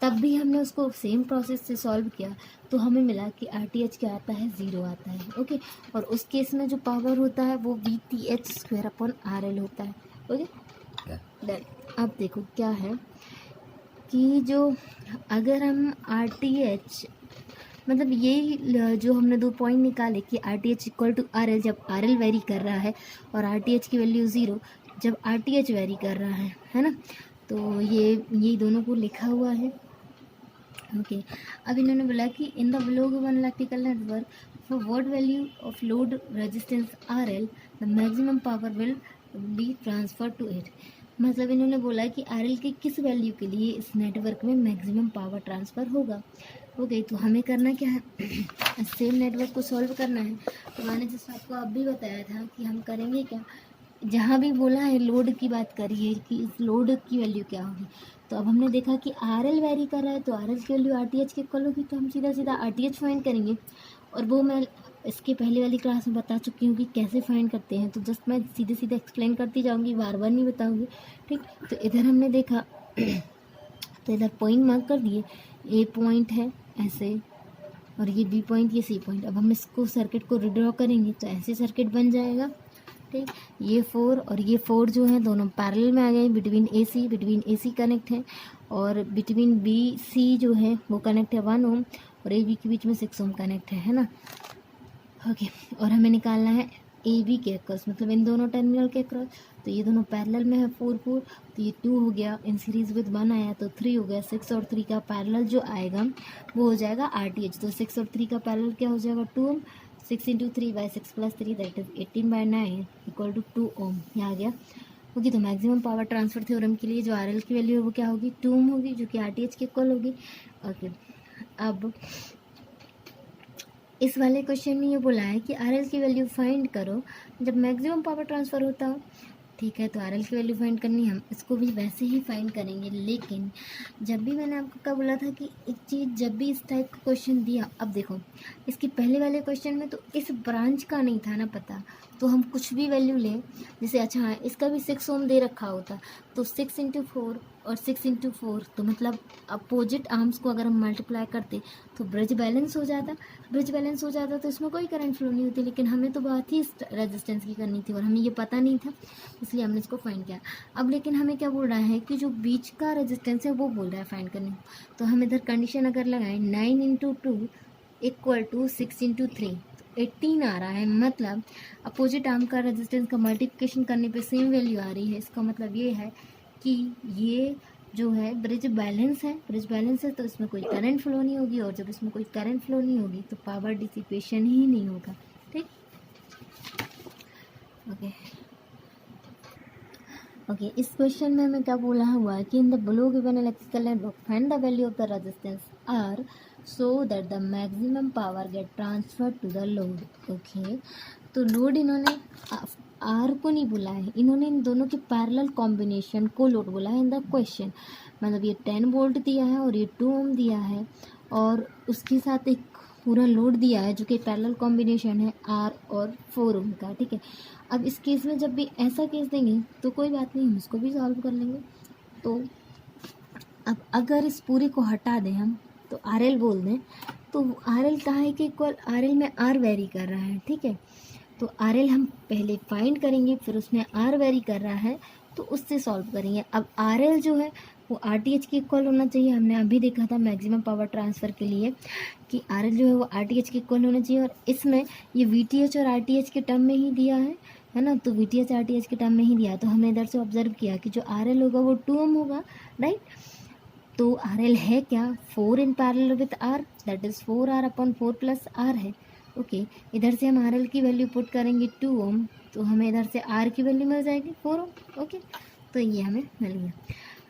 Speaker 1: तब भी हमने उसको सेम प्रोसेस से सॉल्व किया, तो हमें मिला कि आरटीएच क्या आता है, 0 आता है। ओके, और उस केस में जो पावर होता है वो we T H square upon R L होता है। Okay, done. अब देखो क्या है कि जो अगर हम आर टी एच, मतलब ये जो हमने 2 पॉइंट निकाले कि R T H equal to R L जब आर एल वेरी कर रहा है, और आर टी एच की वैल्यू 0 जब आर टी एच वेरी कर रहा है ना, तो ये दोनों को लिखा हुआ है। ओके, अब इन्होंने बोला कि in the below given electrical network for what value of load resistance R L the maximum power will be transfer to it. मतलब इन्होंने बोला कि आर एल की किस वैल्यू के लिए इस नेटवर्क में मैक्सिमम पावर ट्रांसफ़र होगा। ओके, तो हमें करना क्या है, सेम नेटवर्क को सॉल्व करना है। तो मैंने जैसे आपको अब भी बताया था कि हम करेंगे क्या, जहाँ भी बोला है लोड की बात करिए कि इस लोड की वैल्यू क्या होगी, तो अब हमने देखा कि आर एल वेरी कर रहा है तो आर एल की वैल्यू आर टी एच के इक्वल होगी, तो हम सीधा सीधा आर टी एच फाइंड करेंगे, और वो मैं इसके पहले वाली क्लास में बता चुकी हूँ कि कैसे फाइंड करते हैं, तो जस्ट मैं सीधे सीधे एक्सप्लेन करती जाऊँगी, बार बार नहीं बताऊँगी। ठीक, तो इधर हमने देखा तो इधर पॉइंट मार्क कर दिए, ए पॉइंट है ऐसे, और ये बी पॉइंट, ये सी पॉइंट। अब हम इसको सर्किट को रिड्रॉ करेंगे तो ऐसे सर्किट बन जाएगा। ठीक, ये 4 और ये 4 जो है दोनों पैरेलल में आ गए, बिटवीन ए सी कनेक्ट है, और बिटवीन बी सी जो है वो कनेक्ट है 1 ओम, और ए बी के बीच में 6 ओम कनेक्ट है ना। ओके, और हमें निकालना है ए बी के अक्रॉस, मतलब इन दोनों टर्मिनल के अक्रॉस, तो ये दोनों पैरेलल में है 4 4, तो ये 2 हो गया, इन सीरीज विद 1 आया तो 3 हो गया, 6 और 3 का पैरेलल जो आएगा वो हो जाएगा आर टी एच। तो 6 और 3 का पैरेलल क्या हो जाएगा, 2 ohm, 6 into 3 by 6 plus 3 that is 18/9 equal to 2 ohm, ये आ गया। ओके, तो मैक्सिमम पावर ट्रांसफर थ्योरम के लिए जो आर एल की वैल्यू है वो क्या होगी, 2 ओम होगी, जो कि आर टी एच के इक्वल होगी। ओके, अब इस वाले क्वेश्चन में ये बोला है कि आर एल की वैल्यू फाइंड करो जब मैक्सिमम पावर ट्रांसफ़र होता हो। ठीक है, तो आर एल की वैल्यू फाइंड करनी, हम इसको भी वैसे ही फाइंड करेंगे, लेकिन जब भी मैंने आपको क्या बोला था कि एक चीज़ जब भी इस टाइप का क्वेश्चन दिया, अब देखो इसके पहले वाले क्वेश्चन में तो इस ब्रांच का नहीं था ना पता, तो हम कुछ भी वैल्यू लें, जैसे अच्छा हाँ इसका भी 6 ओम दे रखा होता, तो 6 इंटू 4 और 6 इंटू 4, तो मतलब अपोजिट आर्म्स को अगर हम मल्टीप्लाई करते तो ब्रिज बैलेंस हो जाता, तो इसमें कोई करंट फ्लो नहीं होती, लेकिन हमें तो बात ही रेजिस्टेंस की करनी थी और हमें ये पता नहीं था, इसलिए हमने इसको फाइंड किया। अब लेकिन हमें क्या बोल रहा है कि जो बीच का रेजिस्टेंस है वो बोल रहा है फाइंड करने, तो हम इधर कंडीशन अगर लगाएं 9 इंटू 2 इक्वल टू 6 इंटू 3, 18 आ रहा है, मतलब अपोजिट आर्म का रेजिस्टेंस का मल्टीप्लिकेशन करने पे सेम वैल्यू आ रही है। इसका मतलब ये है कि ये जो है ब्रिज बैलेंस है, तो इसमें कोई करंट फ्लो नहीं होगी, और जब इसमें कोई करंट फ्लो नहीं होगी तो पावर डिसिपेशन ही नहीं होगा। ठीक, ओके, इस क्वेश्चन में हमें क्या बोला हुआ है कि in the below given electrical network find the value of the resistance R so that the maximum power get transfer to the load. Okay, तो लोड इन्होंने आर को नहीं बोला है, इन्होंने इन दोनों के पैरेलल कॉम्बिनेशन को लोड बोला है इन द क्वेश्चन। मतलब ये 10 वोल्ट दिया है और ये 2 ओम दिया है, और उसके साथ एक पूरा लोड दिया है जो कि पैरेलल कॉम्बिनेशन है आर और 4 ओम का। ठीक है, अब इस केस में जब भी ऐसा केस देंगे तो कोई बात नहीं, हम इसको भी सॉल्व कर लेंगे। तो अब अगर इस पूरे को हटा दें हम, तो आर एल बोल दें, तो आर एल कहाँ है कि इक्वल आर एल में आर वेरी कर रहा है। ठीक है, तो आर एल हम पहले फाइंड करेंगे, फिर उसमें आर वेरी कर रहा है तो उससे सॉल्व करेंगे। अब आर एल जो है वो RTH के इक्वल होना चाहिए। हमने अभी देखा था मैक्सिमम पावर ट्रांसफ़र के लिए कि RL जो है वो RTH के इक्वल होना चाहिए, और इसमें ये VTH और RTH के टर्म में ही दिया है ना, तो VTH RTH के टर्म में ही दिया, तो हमने इधर से ऑब्जर्व किया कि जो RL होगा वो 2 ओम होगा, राइट। तो RL है क्या, 4 in parallel with R, that is 4R upon 4 plus R है। ओके, इधर से हम RL की वैल्यू पुट करेंगे 2 ओम, तो हमें इधर से R की वैल्यू मिल जाएगी 4 ओम। ओके, तो ये हमें मिल गया।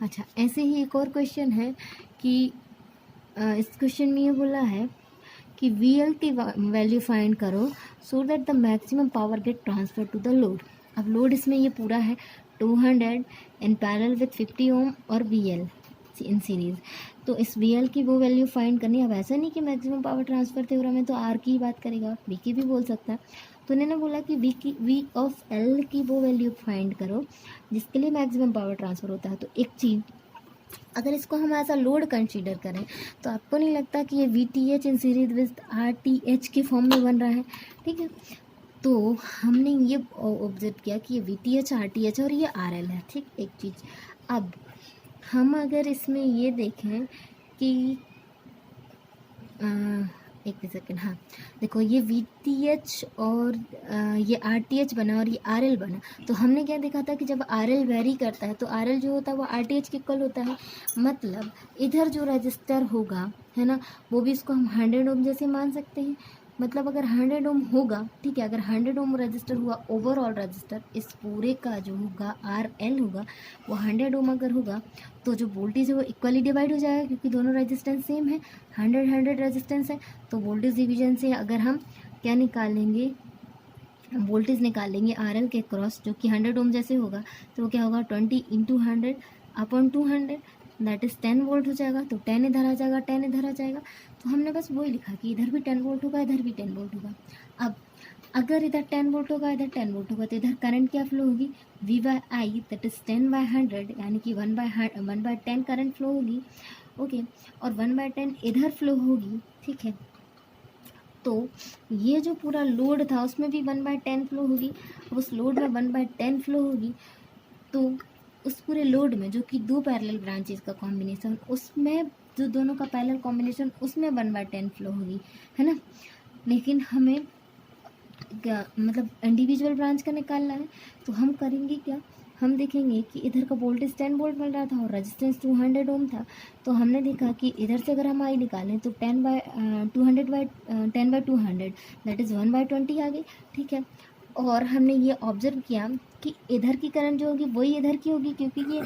Speaker 1: अच्छा, ऐसे ही एक और क्वेश्चन है कि इस क्वेश्चन में ये बोला है कि VL की वैल्यू फाइंड करो so that the maximum power get transfer to the load. अब लोड इसमें ये पूरा है 200 इन पैरेलल विथ 50 ओम और VL इन सीरीज़, तो इस VL की वो वैल्यू फाइंड करनी है। अब ऐसा नहीं कि मैक्सिमम पावर ट्रांसफर थ्योरम है तो R की ही बात करेगा, V की भी बोल सकता है। तो उन्होंने बोला कि V ऑफ L की वो वैल्यू फाइंड करो जिसके लिए मैक्सिमम पावर ट्रांसफ़र होता है। तो एक चीज़, अगर इसको हम ऐसा लोड कंसीडर करें तो आपको नहीं लगता कि ये VTH in series with RTH के फॉर्म में बन रहा है, ठीक है। तो हमने ये ऑब्जर्व किया कि ये VTH RTH और ये RL है, ठीक। एक चीज़, अब हम अगर इसमें ये देखें कि एक सेकेंड, हाँ देखो ये VTH और ये RTH बना और ये RL बना, तो हमने क्या देखा था कि जब RL वेरी करता है तो RL जो होता है वो RTH के इक्वल होता है। मतलब इधर जो रजिस्टर होगा है ना, वो भी इसको हम 100 ओम जैसे मान सकते हैं। मतलब अगर 100 ओम होगा, ठीक है, अगर 100 ओम रजिस्टर हुआ, ओवरऑल रजिस्टर इस पूरे का जो होगा RL होगा वो 100 ओम अगर होगा, तो जो वोल्टेज है वो इक्वली डिवाइड हो जाएगा क्योंकि दोनों रेजिस्टेंस सेम है, 100 रेजिस्टेंस है। तो वोल्टेज डिवीजन से अगर हम क्या निकालेंगे, वोल्टेज निकालेंगे RL के क्रॉस जो कि 100 ओम जैसे होगा, तो वो क्या होगा 20 into 100 upon 200, that is 10 volt हो जाएगा। तो 10 इधर आ जाएगा, 10 इधर आ जाएगा, तो हमने बस वही लिखा कि इधर भी 10 वोल्ट होगा, इधर भी 10 वोल्ट होगा। अब अगर इधर 10 वोल्ट होगा, इधर 10 वोल्ट होगा, तो इधर करंट क्या फ्लो होगी, V/I दैट इज़ 10/100, यानी कि 1/10 करंट फ्लो होगी। ओके, और 1/10 इधर फ्लो होगी, ठीक है। तो ये जो पूरा लोड था उसमें भी 1/10 फ्लो होगी। अब उस लोड में 1/10 फ्लो होगी, तो उस पूरे लोड में जो कि 2 पैरेलल ब्रांचेस का कॉम्बिनेशन, उसमें जो दोनों का पैरेलल कॉम्बिनेशन उसमें 1/10 फ्लो होगी, है ना। लेकिन हमें क्या मतलब इंडिविजुअल ब्रांच का निकालना है, तो हम करेंगे क्या, हम देखेंगे कि इधर का वोल्टेज 10 वोल्ट मिल रहा था और रेजिस्टेंस 200 ओम था। तो हमने देखा कि इधर से अगर हम आई निकालें तो 10/200 दैट इज़ 1/20 आ गई, ठीक है। और हमने ये ऑब्जर्व किया कि इधर की करंट जो होगी वही इधर की होगी क्योंकि ये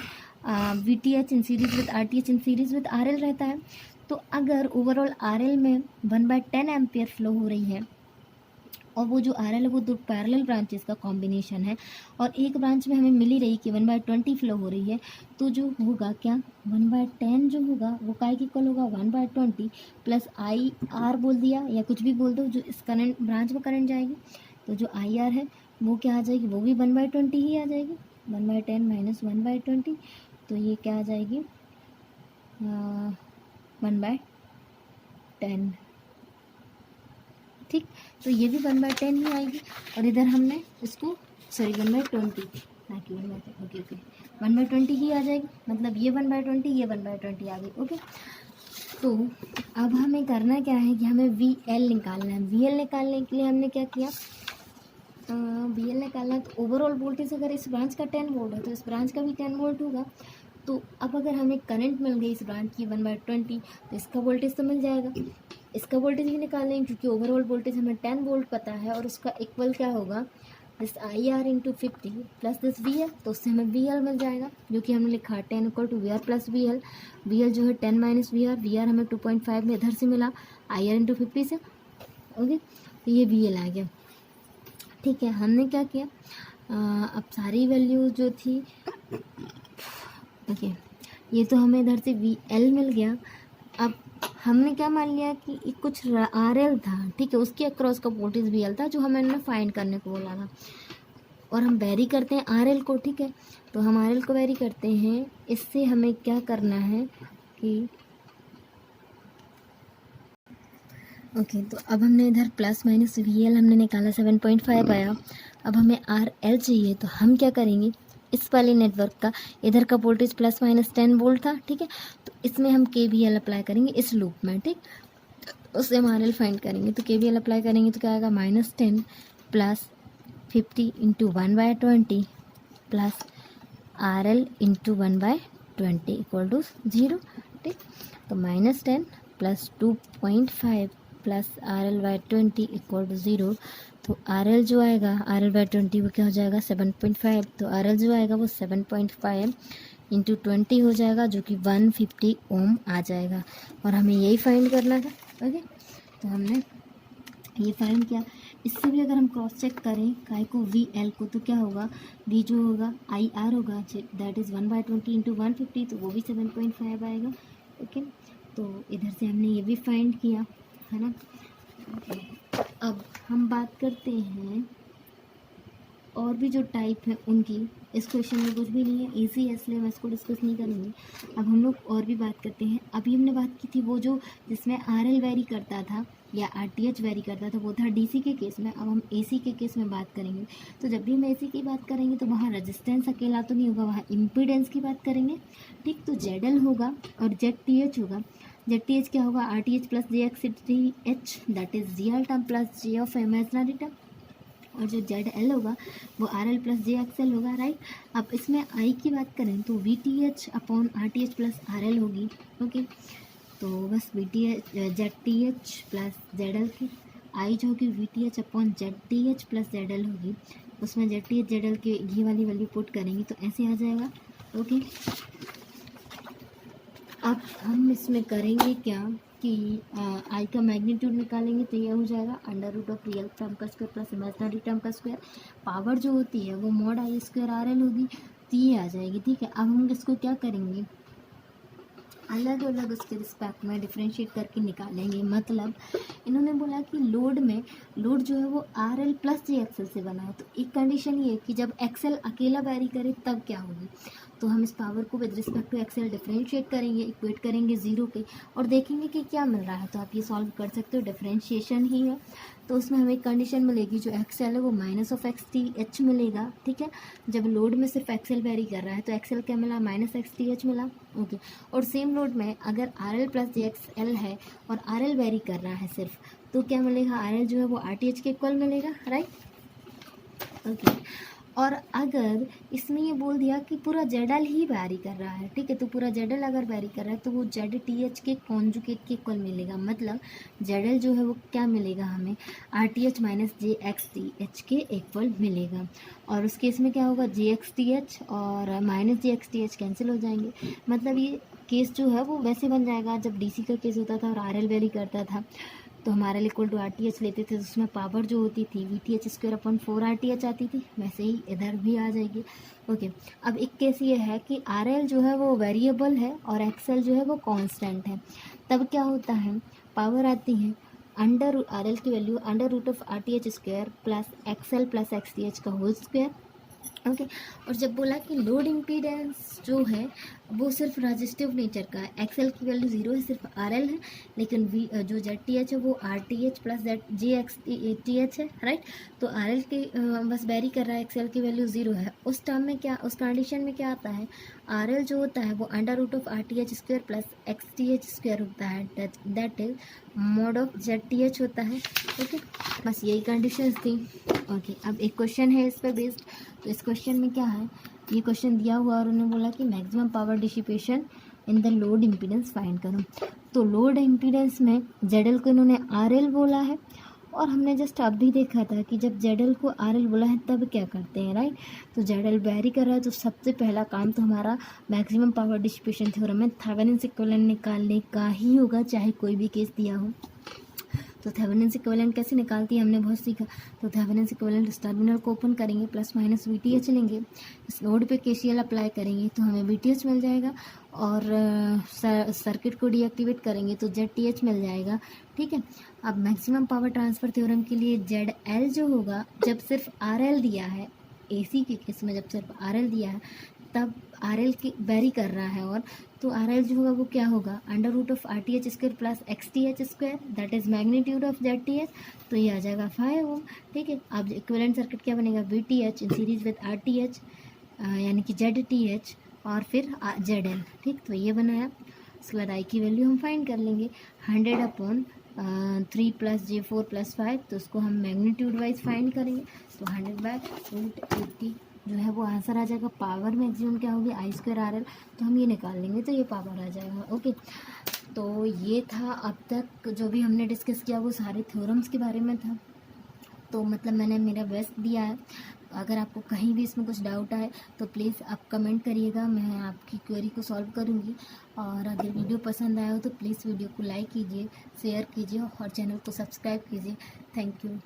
Speaker 1: VTH in series with RTH in series with RL रहता है। तो अगर ओवरऑल RL में 1/10 एम्पियर फ्लो हो रही है और वो जो RL है वो 2 पैरेलल ब्रांचेस का कॉम्बिनेशन है और एक ब्रांच में हमें मिल ही रही कि 1/20 फ्लो हो रही है, तो जो होगा क्या 1/10 जो होगा वो काय के इक्वल होगा 1/20 प्लस IR बोल दिया या कुछ भी बोल दो, जो इस करंट ब्रांच में करंट जाएगी, तो जो IR है वो क्या आ जाएगी, वो भी 1/20 ही आ जाएगी, 1/10 माइनस 1/20, तो ये क्या आ जाएगी 1/10, ठीक। तो ये भी 1/10 ही आएगी और इधर हमने इसको 1/20 ना कि 1/10, ओके 1/20 ही आ जाएगी। मतलब ये 1/20 ये 1/20 आ गई, ओके। तो अब हमें करना क्या है कि हमें VL निकालना है। VL निकालने के लिए हमने क्या किया, VL निकालना है तो ओवरऑल वोल्टेज अगर इस ब्रांच का 10 वोल्ट है तो इस ब्रांच का भी 10 वोल्ट होगा। तो अब अगर हमें करंट मिल गई इस ब्रांच की 1/20 तो इसका वोल्टेज तो मिल जाएगा, इसका वोल्टेज भी निकालेंगे क्योंकि ओवरऑल वोल्टेज हमें 10 वोल्ट पता है और उसका इक्वल क्या होगा this IR into 50 plus this VL, तो उससे हमें VL मिल जाएगा जो कि हमने लिखा 10 equal to VR plus VL। VL जो है 10 माइनस VR हमें 2.5 में इधर से मिला IR इंटू 50 से, ओके। तो ये VL आ गया, ठीक है। हमने क्या किया, अब सारी वैल्यू जो थी, ओके, ये तो हमें इधर से VL मिल गया। अब हमने क्या मान लिया कि कुछ RL था, ठीक है, उसके अक्रॉस का वोल्टेज VL था जो हमें फाइंड करने को बोला था, और हम वेरी करते हैं RL को, ठीक है। तो हम RL को वेरी करते हैं, इससे हमें क्या करना है कि ओके, तो अब हमने इधर प्लस माइनस VL हमने निकाला 7.5 आया। अब हमें RL चाहिए, तो हम क्या करेंगे, इस वाले नेटवर्क का इधर का वोल्टेज ±10 वोल्ट था, ठीक है। तो इसमें हम KVL अप्लाई करेंगे इस लूप में, ठीक। उससे हम RL फाइंड करेंगे, तो KVL अप्लाई करेंगे तो क्या आएगा, -10 + 50 × 1/20 प्लस RL × 1/20 = 0, ठीक। तो -10 + 2.5 + RL/20 = 0। तो RL जो आएगा, RL/20 वो क्या हो जाएगा, 7.5। तो RL जो आएगा वो 7.5 × 20 हो जाएगा, जो कि 150 ओम आ जाएगा। और हमें यही फाइंड करना था, ओके। तो हमने ये फाइंड किया। इससे भी अगर हम क्रॉस चेक करें काय को, VL को, तो क्या होगा, V जो होगा IR होगा, दैट इज़ 1/20 × 150, तो वो भी 7.5 आएगा, ओके। तो इधर से हमने ये भी फाइंड किया, है ना। अब हम बात करते हैं और भी जो टाइप है उनकी। इस क्वेश्चन में कुछ भी नहीं है, इजी है, इसलिए मैं इसको डिस्कस नहीं करूँगी। अब हम लोग और भी बात करते हैं। अभी हमने बात की थी वो जो जिसमें RL वेरी करता था या RTH वेरी करता था, वो था DC के केस में। अब हम AC के केस में बात करेंगे। तो जब भी हम AC की बात करेंगे तो वहाँ रेजिस्टेंस अकेला तो नहीं होगा, वहाँ इम्पीडेंस की बात करेंगे, ठीक। तो ZL होगा और ZTH होगा। ZTH क्या होगा, RTH + JXTH, that is real term + J of imaginary term. और जो ZL होगा वो RL + JXL होगा, राइट। अब इसमें I की बात करें तो VTH / RTH + RL होगी, ओके। तो बस ZTH + ZL की I जो होगी VTH / ZTH + ZL होगी। उसमें ZTH ZL के ये वाली वैल्यू पुट करेंगे तो ऐसे आ जाएगा, ओके। अब हम इसमें करेंगे क्या कि I का मैग्नीट्यूड निकालेंगे, तो ये हो जाएगा √ऑफ रियल टर्म का स्क्वायर प्लस इमेजिनरी टर्म का स्क्वायर। पावर जो होती है वो mod I² RL होगी, तो ये आ जाएगी, ठीक है। अब हम इसको क्या करेंगे, अलग अलग उसके रिस्पेक्ट में डिफ्रेंशिएट करके निकालेंगे। मतलब इन्होंने बोला कि लोड जो है वो RL + JXL से बना है। तो एक कंडीशन ये है कि जब XL अकेला वैरी करे तब क्या होगी। तो हम इस पावर को with respect to XL differentiate करेंगे, इक्वेट करेंगे 0 पे, और देखेंगे कि क्या मिल रहा है। तो आप ये सॉल्व कर सकते हो, डिफ्रेंशिएशन ही है। तो उसमें हमें एक कंडीशन मिलेगी, जो XL है वो -XTH मिलेगा, ठीक है। जब लोड में सिर्फ XL वेरी कर रहा है तो XL क्या मिला, -XTH मिला, ओके। और सेम लोड में अगर RL + JXL है और RL वेरी कर रहा है सिर्फ, तो क्या मिलेगा, RL जो है वो RTH के इक्वल मिलेगा, राइट, ओके। और अगर इसमें ये बोल दिया कि पूरा ZL ही वैरी कर रहा है, ठीक है, तो पूरा ZL अगर वैरी कर रहा है तो वो ZTH के कॉन्जुगेट के इक्वल मिलेगा। मतलब ZL जो है वो क्या मिलेगा हमें, RTH - JXTH के इक्वल मिलेगा। और उस केस में क्या होगा, JXTH और -JXTH कैंसिल हो जाएंगे। मतलब ये केस जो है वो वैसे बन जाएगा जब DC का केस होता था और RL वेरी करता था, तो हमारे लिए = RTH लेते थे, तो उसमें पावर जो होती थी VTH² / 4 RTH आती थी, वैसे ही इधर भी आ जाएगी, ओके। अब एक केस ये है कि RL जो है वो वेरिएबल है और XL जो है वो कांस्टेंट है। तब क्या होता है, पावर आती है RL की value √of RTH² + XL + XTH का होल स्क्वायर, ओके। और जब बोला कि लोड इम्पीडेंस जो है वो सिर्फ रजिस्टिव नेचर का है, XL की वैल्यू 0 है, सिर्फ RL है, लेकिन जो ZTH है वो RTH + JXTH है, राइट। तो RL के बस वेरी कर रहा है, XL की वैल्यू 0 है। उस टर्म में क्या, उस कंडीशन में क्या आता है, RL जो होता है वो √ऑफ RTH² + XTH² होता है, that is mod of ZTH होता है, ओके। बस यही कंडीशंस थी, ओके। अब एक क्वेश्चन है इस पर बेस्ड। तो इस क्वेश्चन में क्या है, ये क्वेश्चन दिया हुआ और उन्होंने बोला कि maximum power dissipation in the load impedance find करो। तो लोड इम्पीडेंस में ZL को इन्होंने RL बोला है, और हमने जस्ट अभी देखा था कि जब ZL को RL बोला है तब क्या करते हैं, राइट। तो ZL वेरी कर रहा है तो सबसे पहला काम तो हमारा मैक्सिमम पावर डिसिपेशन थ्योरम में थेवेनिन इक्विवेलेंट निकालने का ही होगा, चाहे कोई भी केस दिया हो। तो थेवेनिन इक्विवेलेंट कैसे निकालती है हमने बहुत सीखा। तो थेवेनिन इक्विवेलेंट, इस टर्मिनल को ओपन करेंगे, ± VTH लेंगे, इस लोड पे KCL अप्लाई करेंगे तो हमें VTH मिल जाएगा, और सर्किट को डीएक्टिवेट करेंगे तो ZTH मिल जाएगा, ठीक है। अब मैक्सिमम पावर ट्रांसफ़र थ्योरम के लिए ZL जो होगा, जब सिर्फ RL दिया है, AC के केस में जब सिर्फ RL दिया है तब RL की वेरी कर रहा है, और तो RL जो होगा वो क्या होगा, √of RTH² + XTH², that is magnitude of ZTH। तो ये आ जाएगा 5 ओम, ठीक है। अब इक्विवेलेंट सर्किट क्या बनेगा, VTH in series with RTH यानी कि ZTH और फिर ZL, ठीक। तो ये बनाया। उसके बाद आई की वैल्यू हम फाइंड कर लेंगे 100/3 + J4 + 5, तो उसको हम मैग्नीट्यूड वाइज फाइंड करेंगे। तो 100/√80 जो है वो आंसर आ जाएगा। पावर मैक्सिमम क्या होगी, I²RL, तो हम ये निकाल लेंगे तो ये पावर आ जाएगा। ओके, तो ये था अब तक जो भी हमने डिस्कस किया वो सारे थ्योरम्स के बारे में था। तो मतलब मैंने मेरा बेस्ट दिया है। अगर आपको कहीं भी इसमें कुछ डाउट आए तो प्लीज़ आप कमेंट करिएगा, मैं आपकी क्वेरी को सॉल्व करूँगी। और अगर वीडियो पसंद आया हो तो प्लीज़ वीडियो को लाइक कीजिए, शेयर कीजिए और चैनल को सब्सक्राइब कीजिए। Thank you.